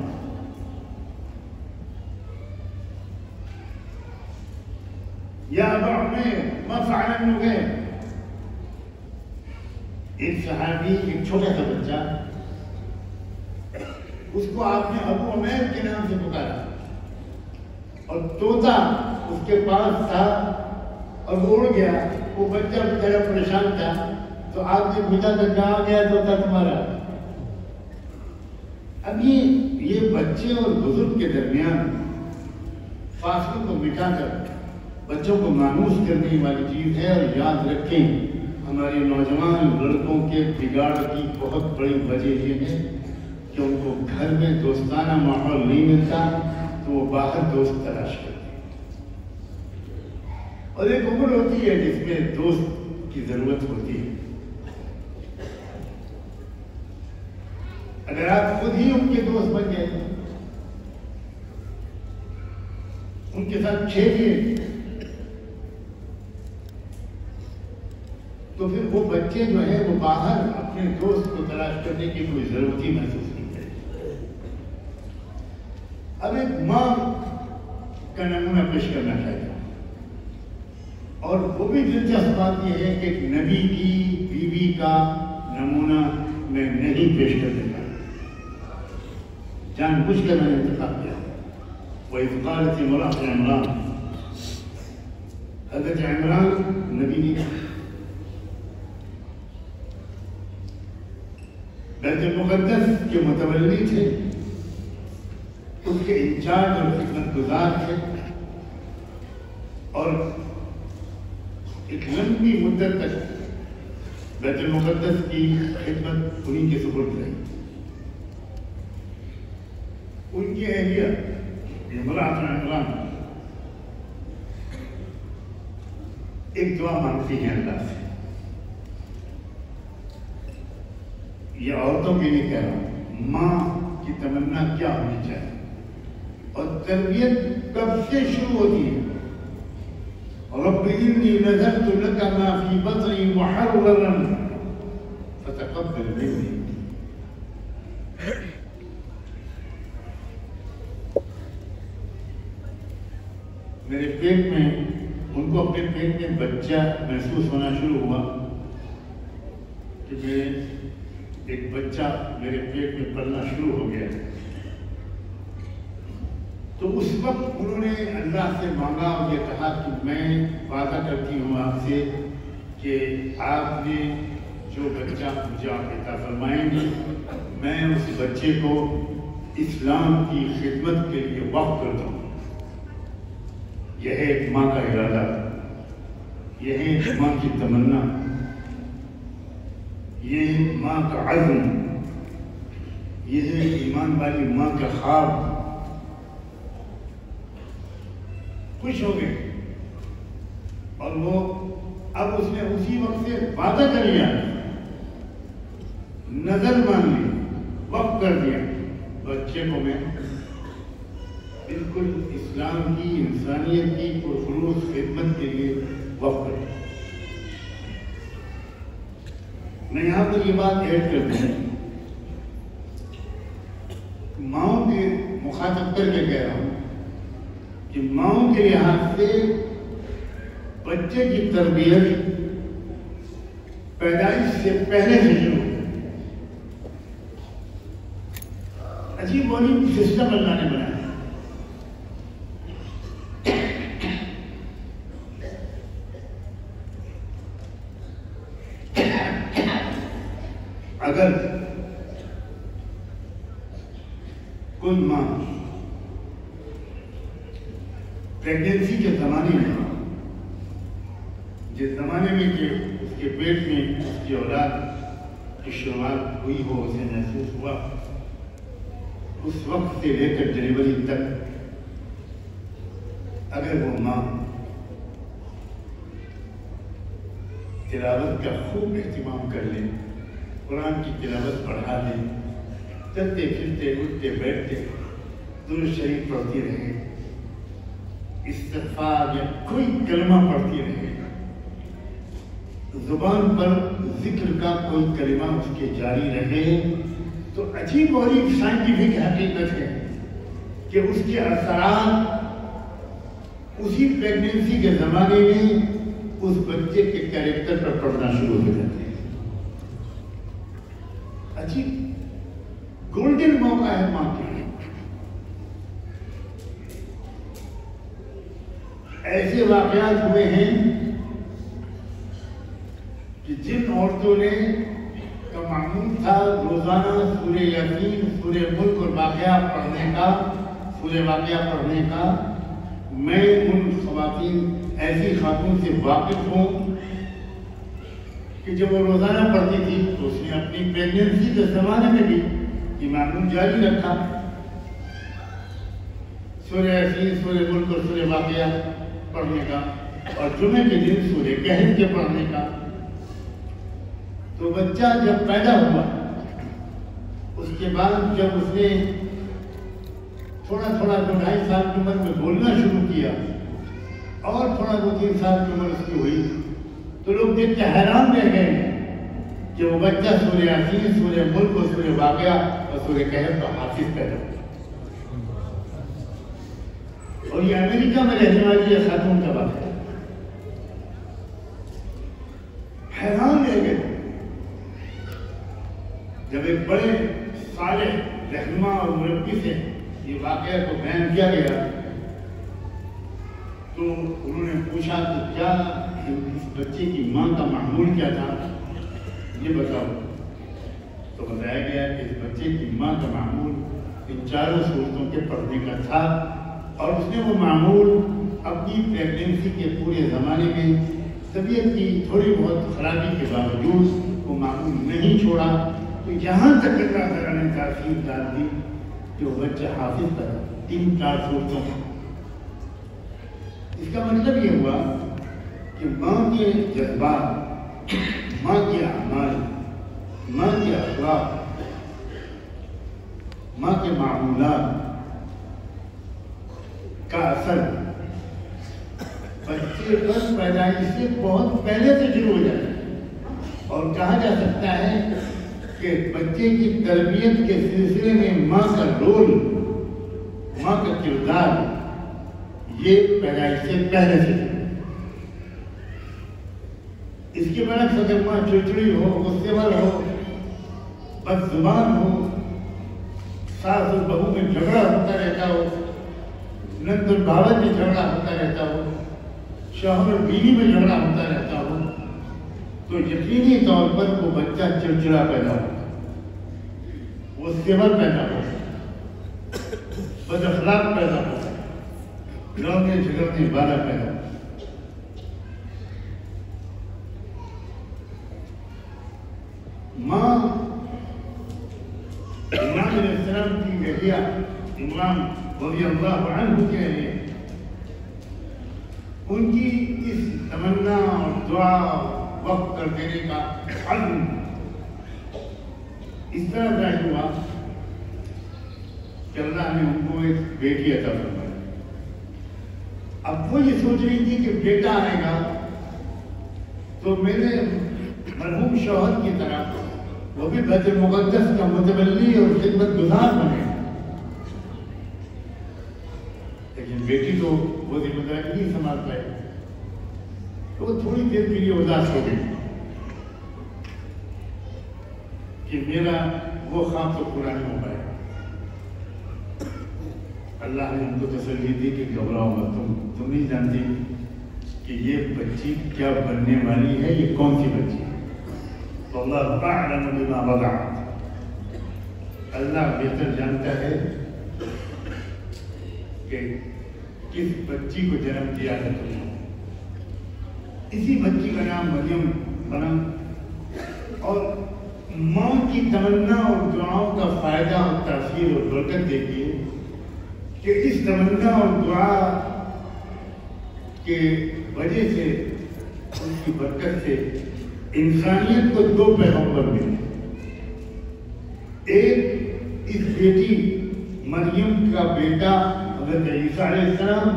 یا ابا عمیر ما فعل ابن غیر، ایک صحابی ایک چھوٹا سا بچہ، اس کو آپ نے ابو عمیر کے نام سے پکارا اور طوطا اس کے پاس تھا اور وہ اڑ گیا، وہ بچہ بیچارہ پریشان تھا، تو آپ نے پوچھا تھا کہاں گیا طوطا تمہارا؟ اب یہ بچے اور بزرگ کے درمیان فاصلوں کو مٹا کر بچوں کو مانوس کرنے والی چیز ہے۔ اور یاد رکھیں، ہمارے نوجوان لڑکوں کے بگاڑ کی بہت بڑی وجہ یہ ہے کہ ان کو گھر میں دوستانہ ماحول نہیں ملتا تو وہ باہر دوست تلاش کرتے ہیں، اور ایک عمر ہوتی ہے جس میں دوست کی ضرورت ہوتی ہے۔ اگر آپ خود ہی ان کے دوست بن گئے، ان کے ساتھ کھیلیے، تو پھر وہ بچے جو ہیں وہ باہر اپنے دوست کو تلاش کرنے کی کوئی ضرورت ہی محسوس نہیں کرتے۔ اب ایک ماں کا نمونہ پیش کرنا چاہتا ہوں، اور وہ بھی دلچسپ بات یہ ہے کہ ایک نبی کی بیوی کا نمونہ میں نہیں پیش کر دیتا، جان بوجھ کر میں نے انتخاب کیا۔ وَإِذْ قَالَتِ امْرَأَتُ عِمْرَانَ، حضرت عمران نبی نے بیت المقدس کے متولی تھے، اس کے انچارج اور خدمت گزار تھے، اور ایک لمبی مدت تک بیت المقدس کی خدمت انہی کے سپرد رہی۔ ان کی اہلیہ امرأۃ عمران ایک دعا مانگتی ہیں اللہ سے، یہ عورتوں کے لیے کہہ رہا ہوں، ماں کی تمنا کیا ہونی چاہیے، اور تربیت کب سے شروع ہوتی ہے؟ رب انی نذرت لک ما فی بطنی محررا فتقبل منی۔ میرے پیٹ میں، ان کو اپنے پیٹ میں بچہ محسوس ہونا شروع ہوا کہ میرے ایک بچہ میرے پیٹ میں پلنا شروع ہو گیا، تو اس وقت انہوں نے اللہ سے مانگا اور یہ کہا کہ میں وعدہ کرتی ہوں آپ سے کہ آپ نے جو بچہ مجھے عطا فرمائیں گے، میں اس بچے کو اسلام کی خدمت کے لیے وقف کر دوں۔ یہ ہے ایک ماں کا ارادہ، یہ ہے ایک ماں کی تمنا، یہ ماں کا عزم، یہ ہے ایمان والی ماں کا خواب۔ خوش ہو گئے، اور وہ اب اس نے اسی وقت سے وعدہ کر لیا، نظر مان لی، وقف کر دیا، بچے کو میں بالکل اسلام کی، انسانیت کی پرخلوص خدمت کے لیے وقف کر دیا۔ میں یہاں پر یہ بات ایڈ کر دوں، ماؤں کے مخاطب کر کے کہہ رہا ہوں کہ ماؤں کے لحاظ سے بچے کی تربیت پیدائش سے پہلے سے شروع ہوتی ہے۔ عجیب غریب سسٹم اللہ نے بنایا۔ اگر کوئی ماں پریگنینسی کے زمانے میں، جس زمانے میں کہ اس کے پیٹ میں اس کی اولاد کی شروعات ہوئی ہو، اسے محسوس ہوا، اس وقت سے لے کر ڈلیوری تک اگر وہ ماں تلاوت کا خوب اہتمام کر لے، قرآن کی تلاوت پڑھا دیں، چلتے پھرتے اٹھتے بیٹھتے درود شریف پڑھتی رہے، استغفار یا کوئی کلمہ پڑھتی رہے، زبان پر ذکر کا کوئی کلمہ اس کے جاری رہے، تو عجیب اور ایک سائنٹیفک حقیقت ہے کہ اس کے اثرات اسی پریگننسی کے زمانے میں اس بچے کے کیریکٹر پر پڑنا شروع ہو جاتے ہیں۔ عجیب گولڈن موقع ہے ماں کے لیے۔ ایسے واقعات ہوئے ہیں کہ جن عورتوں نے کا معمول تھا روزانہ سورہ یاسین، سورہ ملک اور واقعہ پڑھنے کا، میں ان خواتین ایسی خاتون سے واقف ہوں کہ جب وہ روزانہ پڑھتی تھی تو اس نے اپنی پریگننسی کے زمانے میں بھی یہ معمول جاری رکھا، سورہ یاسین، سورہ ملک اور سورہ واقعہ پڑھنے کا، اور جمعے کے دن سورہ کہف کے پڑھنے کا۔ تو بچہ جب پیدا ہوا اس کے بعد جب اس نے تھوڑا 2.5 سال کی عمر میں بولنا شروع کیا اور تھوڑا 2-3 سال کی عمر اس کی ہوئی تو لوگ دیکھ کے حیران رہ گئے کہ وہ بچہ سورہ یاسین، سورہ ملک اور سورہ واقعہ اور سورہ کہف کا حافظ پیدا ہوا۔ اور یہ امریکہ میں رہنے والی یہ خاتون کا بات ہے، حیران رہ گئے جب ایک بڑے صالح رہنما اور مربی سے یہ واقعہ کو بیان کیا گیا تو انہوں نے پوچھا کہ کیا اس بچے کی ماں کا معمول کیا تھا، یہ بتاؤ۔ تو بتایا گیا کہ اس بچے کی ماں کا معمول ان 4 صورتوں کے پڑھنے کا تھا، اور اس نے وہ معمول اپنی پریگننسی کے پورے زمانے میں طبیعت کی تھوڑی بہت خرابی کے باوجود وہ معمول نہیں چھوڑا۔ تو یہاں تک اللہ تعالیٰ نے تاثیر ڈال دی کہ وہ بچہ حافظ تھا 3-4 صورتوں میں۔ اس کا مطلب یہ ہوا کہ ماں کے جذبات، ماں کے اعمال، ماں کے اخلاق، ماں کے معمولات کا اثر بچے پر پیدائش سے بہت پہلے سے شروع ہو جاتا ہے، اور کہا جا سکتا ہے کہ بچے کی تربیت کے سلسلے میں ماں کا رول، ماں کا کردار یہ پیدائش سے پہلے سے۔ اس کے برعکس اگر ماں چڑچڑی ہو، غصے والا ہو، بد زبان ہو، ساس اور بہو میں جھگڑا ہوتا رہتا ہو، نند اور بھاوت میں جھگڑا ہوتا رہتا ہو، شوہر اور بیوی میں جھگڑا ہوتا رہتا ہو، تو یقینی طور پر وہ بچہ چڑچڑا پیدا ہو، وہ سیور پیدا ہو، بد اخلاق پیدا ہو، لڑنے جھگڑنے والا پیدا ہو۔ ماں امام علیہ السلام کی گھڑیا امام رضی اللہ عنہ کے لیے ان کی اس تمنا اور دعا وقت کر دینے کا عزم اس طرح ظاہر ہوا کہ اللہ نے ان کو ایک بیٹی عطا فرمائی۔ اب وہ یہ سوچ رہی تھی کہ بیٹا آئے گا تو میرے مرحوم شوہر کی طرح وہ بھی بیت المقدس کا متولی اور خدمت گزار بنے، لیکن بیٹی تو وہ ذمہ داری نہیں سنبھال پائے، تو وہ تھوڑی دیر کے لیے اداس ہو گئی کہ میرا وہ خواب تو پورا نہیں ہو پائے۔ اللہ نے ان کو تسلی دی کہ گھبراؤ مت، تم نہیں جانتی کہ یہ بچی کیا بننے والی ہے، یہ کون سی بچی ہے۔ اللہ اعلم بما وضعت، اللہ بہتر جانتا ہے کہ کس بچی کو جنم دیا ہے تم نے۔ اسی بچی کا نام مریم بنا، اور ماں کی تمنا اور دعاؤں کا فائدہ اور تاثیر اور برکت دیکھیے کہ اس تمنا اور دعا کے وجہ سے، ان کی برکت سے انسانیت کو 2 پیغمبر ملے۔ ایک اس بیٹی مریم کا بیٹا حضرت عیسیٰ علیہ السلام،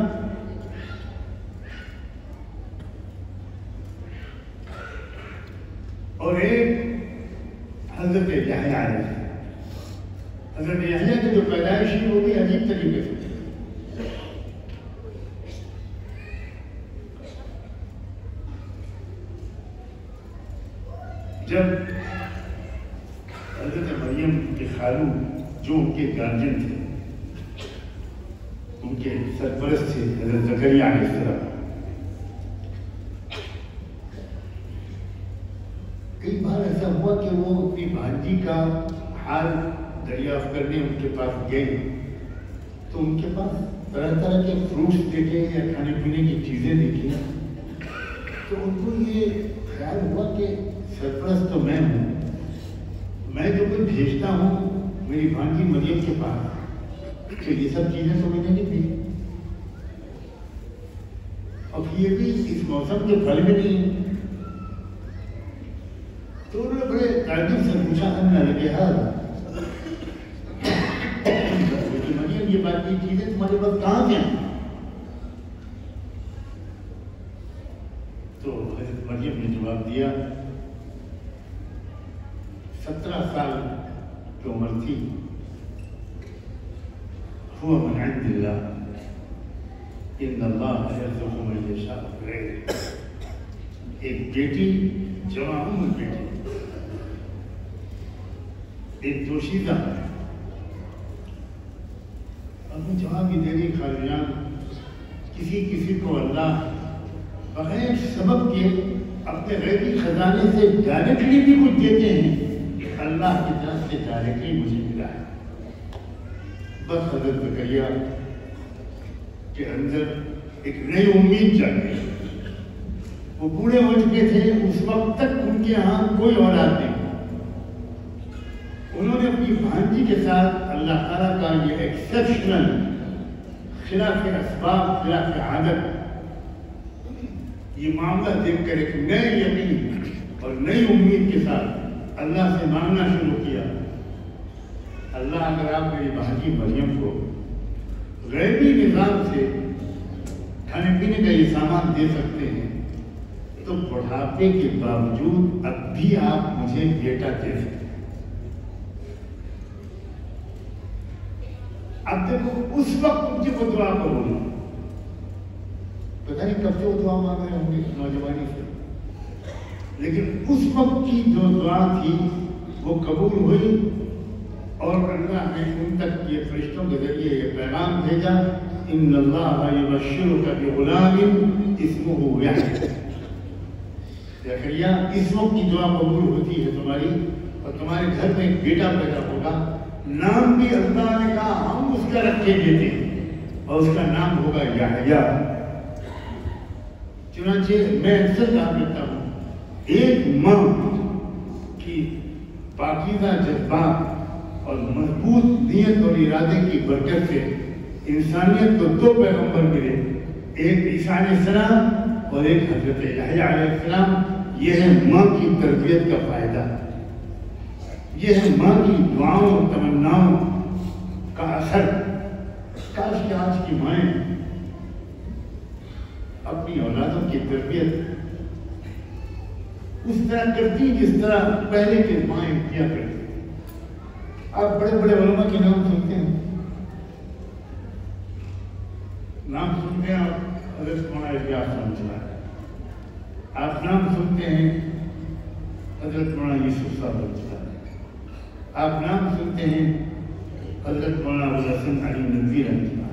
اور ایک حضرت یحییٰ علیہ السلام۔ حضرت یحییٰ کی جو پیدائش ہے وہ بھی عجیب طریقے سے، جب حضرت مریم کے خالو جو ان کے گارجین تھے، ان کے سرپرست تھے حضرت زکریا علیہ السلام، کئی بار ایسا ہوا کہ وہ اپنی بھانجی کا حال دریافت کرنے ان کے پاس گئے تو ان کے پاس طرح طرح کے فروٹس دیکھے یا کھانے پینے کی چیزیں دیکھی، تو ان کو یہ خیال ہوا کہ سرپرست تو میں ہوں، میں جو کوئی بھیجتا ہوں میری بھانجی مریم کے پاس، تو یہ سب چیزیں تو میں نے نہیں دی، اب یہ بھی اس موسم کے پھل میں نہیں ہے۔ تو انہوں نے بڑے تعجب سے پوچھا، ہم نہ لگے مریم یہ بات کی چیزیں تمہارے پاس کہاں سے ہیں؟ تو حضرت مریم نے جواب دیا، 17 سال کی عمر تھی، هو من عند اللہ، ان اللہ یرزق من یشاء بغیر حساب۔ ایک بیٹی، جوان عمر بیٹی، ایک دوشیزہ ہے، اب جواب بھی دے دی خالو جان، کسی کو اللہ بغیر سبب کے اپنے غیبی خزانے سے ڈائریکٹلی بھی کچھ دیتے ہیں، اللہ کی طرف سے ڈائریکٹلی مجھے ملا ہے۔ بس حضرت زکریا کے اندر ایک نئی امید جگ گئی، وہ بوڑھے ہو چکے تھے، اس وقت تک ان کے ہاں کوئی اولاد نہیں، انہوں نے اپنی بھانجی کے ساتھ اللہ تعالیٰ کا یہ ایکسیپشنل خلاف اسباب، خلاف عادت، یہ معاملہ دیکھ کر ایک نئے یقین اور نئی امید کے ساتھ اللہ سے مانگنا شروع کیا، اللہ اگر آپ میری بھانجی مریم کو غیبی نظام سے کھانے پینے کا یہ سامان دے سکتے ہیں تو بڑھاپے کے باوجود اب بھی آپ مجھے بیٹا دے سکتے ہیں۔ اب دیکھو اس وقت مجھے وہ دعا کروں گا، پتہ نہیں کب سے وہ دعا مانگ رہے ہوں گے نوجوانی سے، لیکن اس وقت کی جو دعا تھی وہ قبول ہوئی، اور اللہ نے ان تک یہ فرشتوں کے ذریعے یہ پیغام بھیجا، ان اللہ یبشرک بغلام اسمہ یحییٰ۔ زکریا اس وقت کی دعا قبول ہوتی ہے تمہاری، اور تمہارے گھر میں ایک بیٹا پیدا ہوگا، نام بھی اللہ نے کہا ہم اس کا رکھے دیتے ہیں، اور اس کا نام ہوگا یحییٰ۔ چنانچہ میں اکثر کہا کرتا ہوں، ایک ماں کی پاکیزہ جذبات اور مضبوط نیت اور ارادے کی برکت سے انسانیت کو 2 پیغمبر ملے، ایک عیسیٰ علیہ السلام اور ایک حضرت یحییٰ علیہ السلام۔ یہ ہے ماں کی تربیت کا فائدہ، یہ ہے ماں کی دعاؤں اور تمناؤں کا اثر۔ کاش کہ آج کی مائیں اپنی اولادوں کی تربیت اس طرح کرتی جس طرح پہلے کے مائیں کیا کرتی۔ آپ بڑے بڑے علماء کے نام سنتے ہیں، نام سنتے ہیں آپ حضرت مولانا الیاس رحمۃ اللہ، آپ نام سنتے ہیں حضرت مولانا یوسف صاحب رحمۃ اللہ، آپ نام سنتے ہیں حضرت مولانا ابوالحسن علی ندوی رحمۃ اللہ،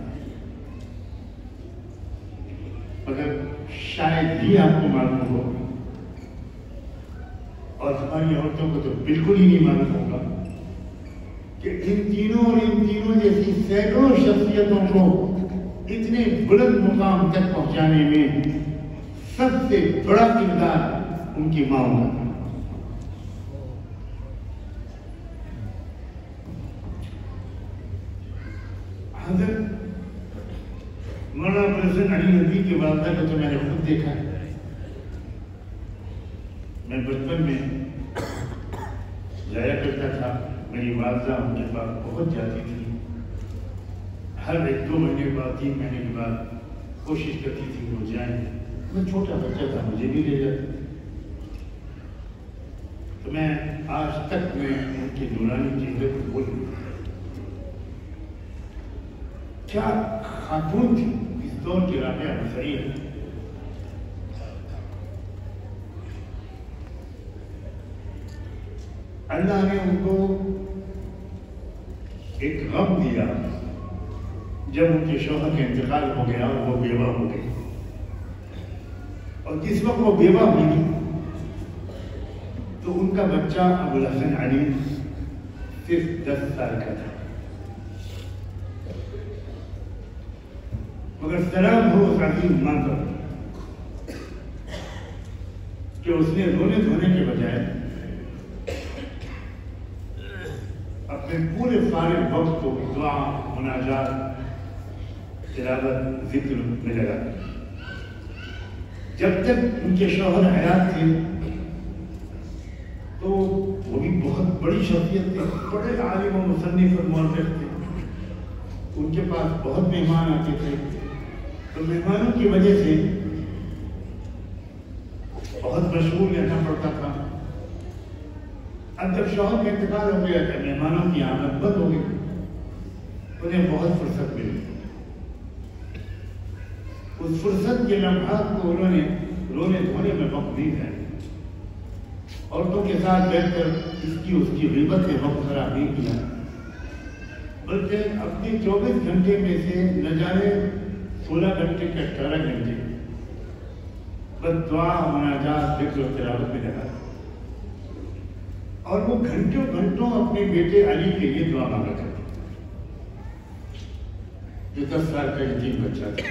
مگر شاید ہی آپ کو معلوم ہو، اور ہماری عورتوں کو تو بالکل ہی نہیں معلوم ہوگا کہ ان تینوں اور ان تینوں جیسی سینکڑوں شخصیتوں کو اتنے بلند مقام تک پہنچانے میں سب سے بڑا کردار ان کی ماں کا تھا۔ حضرت مولانا ابوالحسن علی ندوی کی والدہ کو تو میں نے خود دیکھا ہے، میں بچپن میں جایا کرتا تھا میری والدہ ان کے پاس پہنچ جاتی تھی، ہر 1-2 مہینے بعد 3 مہینے کے بعد کوشش کرتی تھی کہ وہ جائیں. میں چھوٹا بچہ تھا، مجھے بھی لے جاتے. تو میں آج تک میں ان کی نورانی چہرے کو بولوں. کیا خاتون تھی اس دور کی رابعہ بصری ہے. اللہ نے ان کو ایک غم دیا جب ان کے شوہر کا انتقال ہو گیا اور وہ بیوہ ہو گئی. اور جس وقت وہ بیوہ ہوئی تو ان کا بچہ ابوالحسن علی صرف 10 سال کا تھا. مگر سلام ہو اس عظیم ماں پر کہ اس نے رونے دھونے کے بجائے اپنے پورے فارغ وقت کو دعا، مناجات، تلاوت، ذکر میں لگا. جب تک ان کے شوہر حیات تھے تو وہ بھی بہت بڑی شخصیت تھے، بڑے عالم و مصنف اور مورخ تھے. ان کے پاس بہت مہمان آتے تھے، تو مہمانوں کی وجہ سے بہت مشغول رہنا پڑتا تھا. اب جب شوہر کا انتقال ہو گیا تھا، مہمانوں کی آمد بند ہو گئی، انہیں بہت فرصت ملی. اس فرصت کے لمحات کو انہوں نے رونے دھونے میں وقت نہیں دیا. عورتوں کے ساتھ بیٹھ کر اس کی غیبت میں وقت خراب نہیں کیا، بلکہ اپنے 24 گھنٹے میں سے نہ جانے 16 گھنٹے کے 18 گھنٹے بس دعا، مناجات، ذکر و تلاوت میں لگا. اور وہ گھنٹوں گھنٹوں اپنے بیٹے علی کے لیے دعا مانگا کرتے جو 10 سال کا یتیم بچہ تھا.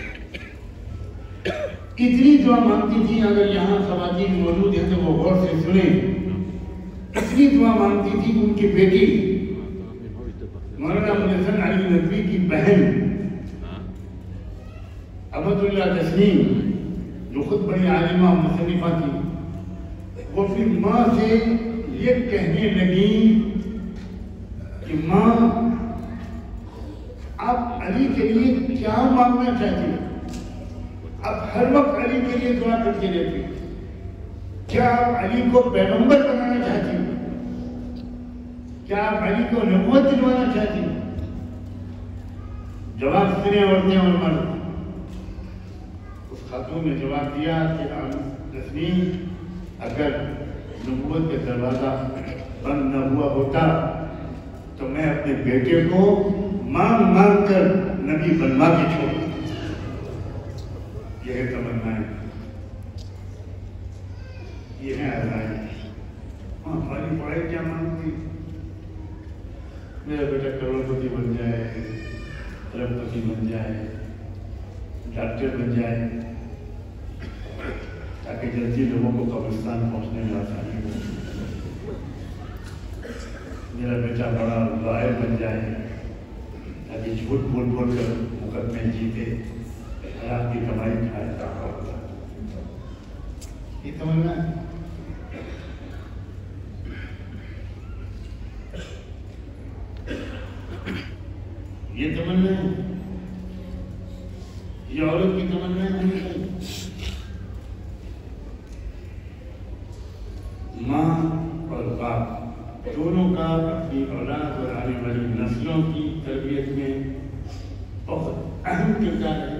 اتنی دعا مانگتی تھی، اگر یہاں خواتین موجود ہیں تو وہ غور سے سنیں. اتنی دعا مانگتی تھی کہ ان کی بیٹی مولانا ابوالحسن علی ندوی کی بہن احمد اللہ تسنیم، جو خود بڑی عالمہ و مصنفہ تھی، وہ پھر ماں سے یہ کہنے لگی کہ ماں، آپ علی کے لیے کیا مانگنا چاہتی ہیں؟ آپ ہر وقت علی کے لیے دعا کرتی رہتی ہیں. کیا آپ علی کو پیغمبر بنانا چاہتی ہیں؟ کیا آپ علی کو نبوت دلوانا چاہتی ہیں؟ جواب سنے عورتیں اور مرد. اس خاتون نے جواب دیا کہ تسنیم، اگر نبوت کا دروازہ بند نہ ہوا ہوتا تو میں اپنے بیٹے کو مانگ مانگ کر نبی بنوا کے چھوڑ. یہ ہے تمنائیں، یہ ہے آزائیں. ہماری پڑھائی کیا مانگتی؟ میرا بیٹا کروڑپتی بن جائے، اربپتی بن جائے، ڈاکٹر بن جائے، تاکہ جلدی لوگوں کو قبرستان پہنچنے میں آسانی ہو. میرا بیٹا بڑا لایر بن جائے تاکہ جھوٹ بول بول کر مقدمے جیتے، حرام کی کمائی کھائے. یہ تمنا ہے. یہ تمنا ہے، یہ عورت کی تمنا ہے. ماں اور باپ دونوں کا اپنی اولاد اور آنے والی نسلوں کی تربیت میں بہت اہم کردار ہے.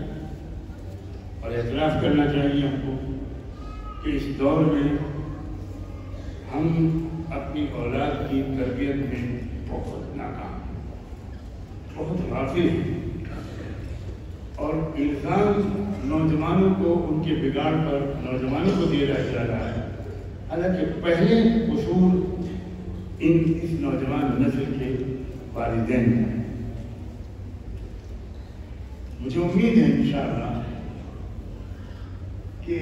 اور اعتراف کرنا چاہیے ہم کو کہ اس دور میں ہم اپنی اولاد کی تربیت میں بہت ناکام، بہت غافل ہیں. اور الزام نوجوانوں کو ان کے بگاڑ پر نوجوانوں کو دیا جا رہا ہے، حالانکہ پہلے قصور اس نوجوان نسل کے والدین ہیں. مجھے امید ہے انشاءاللہ کہ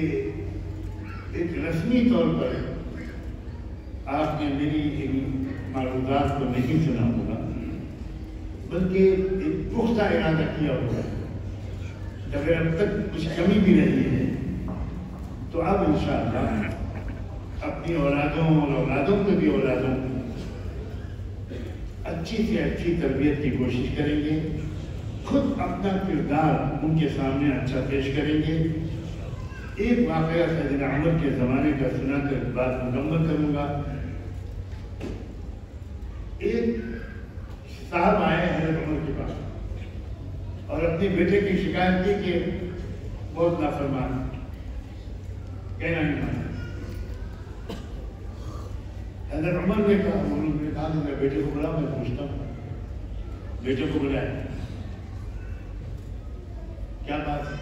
ایک رسمی طور پر آپ نے میری ان معروضات کو نہیں سنا ہوگا، بلکہ ایک پختہ ارادہ کیا ہوگا. اگر اب تک کچھ کمی بھی رہی ہے تو اب انشاءاللہ اپنی اولادوں اور اولادوں کے بھی اولادوں اچھی سے اچھی تربیت کی کوشش کریں گے، خود اپنا کردار ان کے سامنے اچھا پیش کریں گے۔ ایک واقعہ سیدنا عمر کے زمانے کا سنا کر بات مکمل کروں گا۔ ایک صاحب آئے حضرت عمر کے پاس اور اپنے بیٹے کی شکایت کی کہ بہت نافرمان، کہنا نہیں مانا۔ حضرت عمر نے کہا کہ میں بیٹے کو بلا، میں پوچھتا ہوں۔ بیٹے کو بلایا، کیا بات ہے،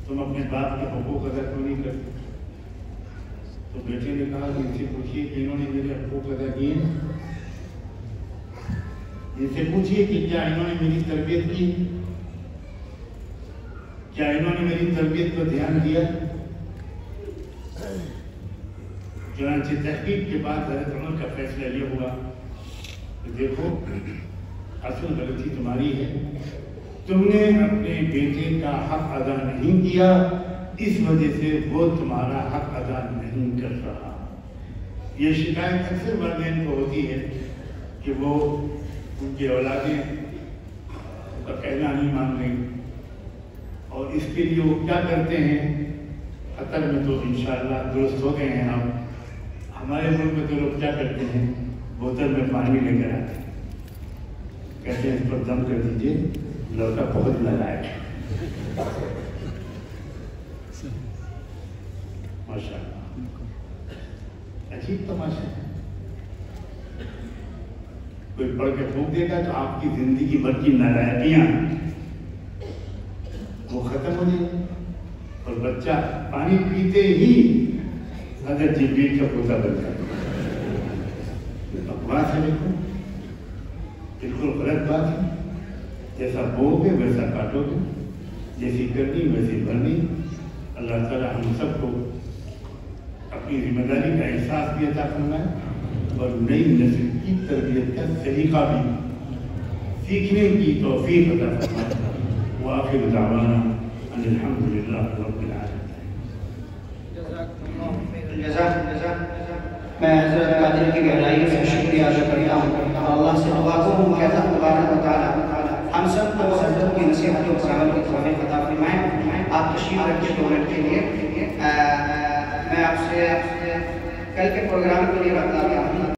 تم اپنے باپ کے حقوق ادا کیوں نہیں کرتے؟ تو بیٹے نے کہا کہ ان سے پوچھیے کہ انہوں نے میرے حقوق ادا کیے، ان سے پوچھیے کہ کیا انہوں نے میری تربیت کی، کیا انہوں نے میری تربیت پر دھیان دیا؟ چنانچہ تحقیق کے بعد حضرت عمر کا فیصلہ یہ ہوا کہ دیکھو، اصل غلطی تمہاری ہے، تم نے اپنے بیٹے کا حق ادا نہیں کیا، اس وجہ سے وہ تمہارا حق ادا نہیں کر رہا۔ یہ شکایت اکثر والدین کو ہوتی ہے کہ وہ ان کی اولادیں ان کا کہنا نہیں مان رہی، اور اس کے لیے وہ کیا کرتے ہیں؟ قطر میں تو انشاءاللہ درست ہو گئے ہیں ہم، ہمارے ملک میں تو لوگ کیا کرتے ہیں؟ بوتل میں پانی لے کر آتے ہیں، کہتے ہیں اس پر دم کر دیجئے، لڑکا بہت نالائق ہے۔ ماشاء اللہ، عجیب تماشا ہے۔ کوئی پڑھ کے پھونک دے گا تو آپ کی زندگی بھر کی نالائقیاں وہ ختم ہو جائیں، اور بچہ پانی پیتے ہی حضرت جبریل کا پوتا بن جائے۔ بکواس ہے، دیکھو، بالکل غلط بات ہے۔ جیسا بو گے ویسا کاٹو گے، جیسی کرنی ویسی بھرنی۔ اللہ تعالیٰ ہم سب کو اپنی ذمہ داری کا احساس بھی عطا فرمائے اور نئی نسل کی تربیت کا طریقہ بھی سیکھنے کی توفیق عطا فرمائے۔ وآخر دعوانا ان الحمدللہ رب العالمین۔ میں حضرت قادر کی گہرائیوں سے شکریہ ادا کرتا ہوں، اور اللہ سے دعا کروں کہ اللہ تبارک و تعالی ہم سب کو حضرت کی نصیحتوں پر عمل کی توفیق عطا فرمائے۔ آپ تشریف رکھیں 2 منٹ کے لیے۔ میں آپ سے کل کے پروگرام کے لیے بتاتا ہوں۔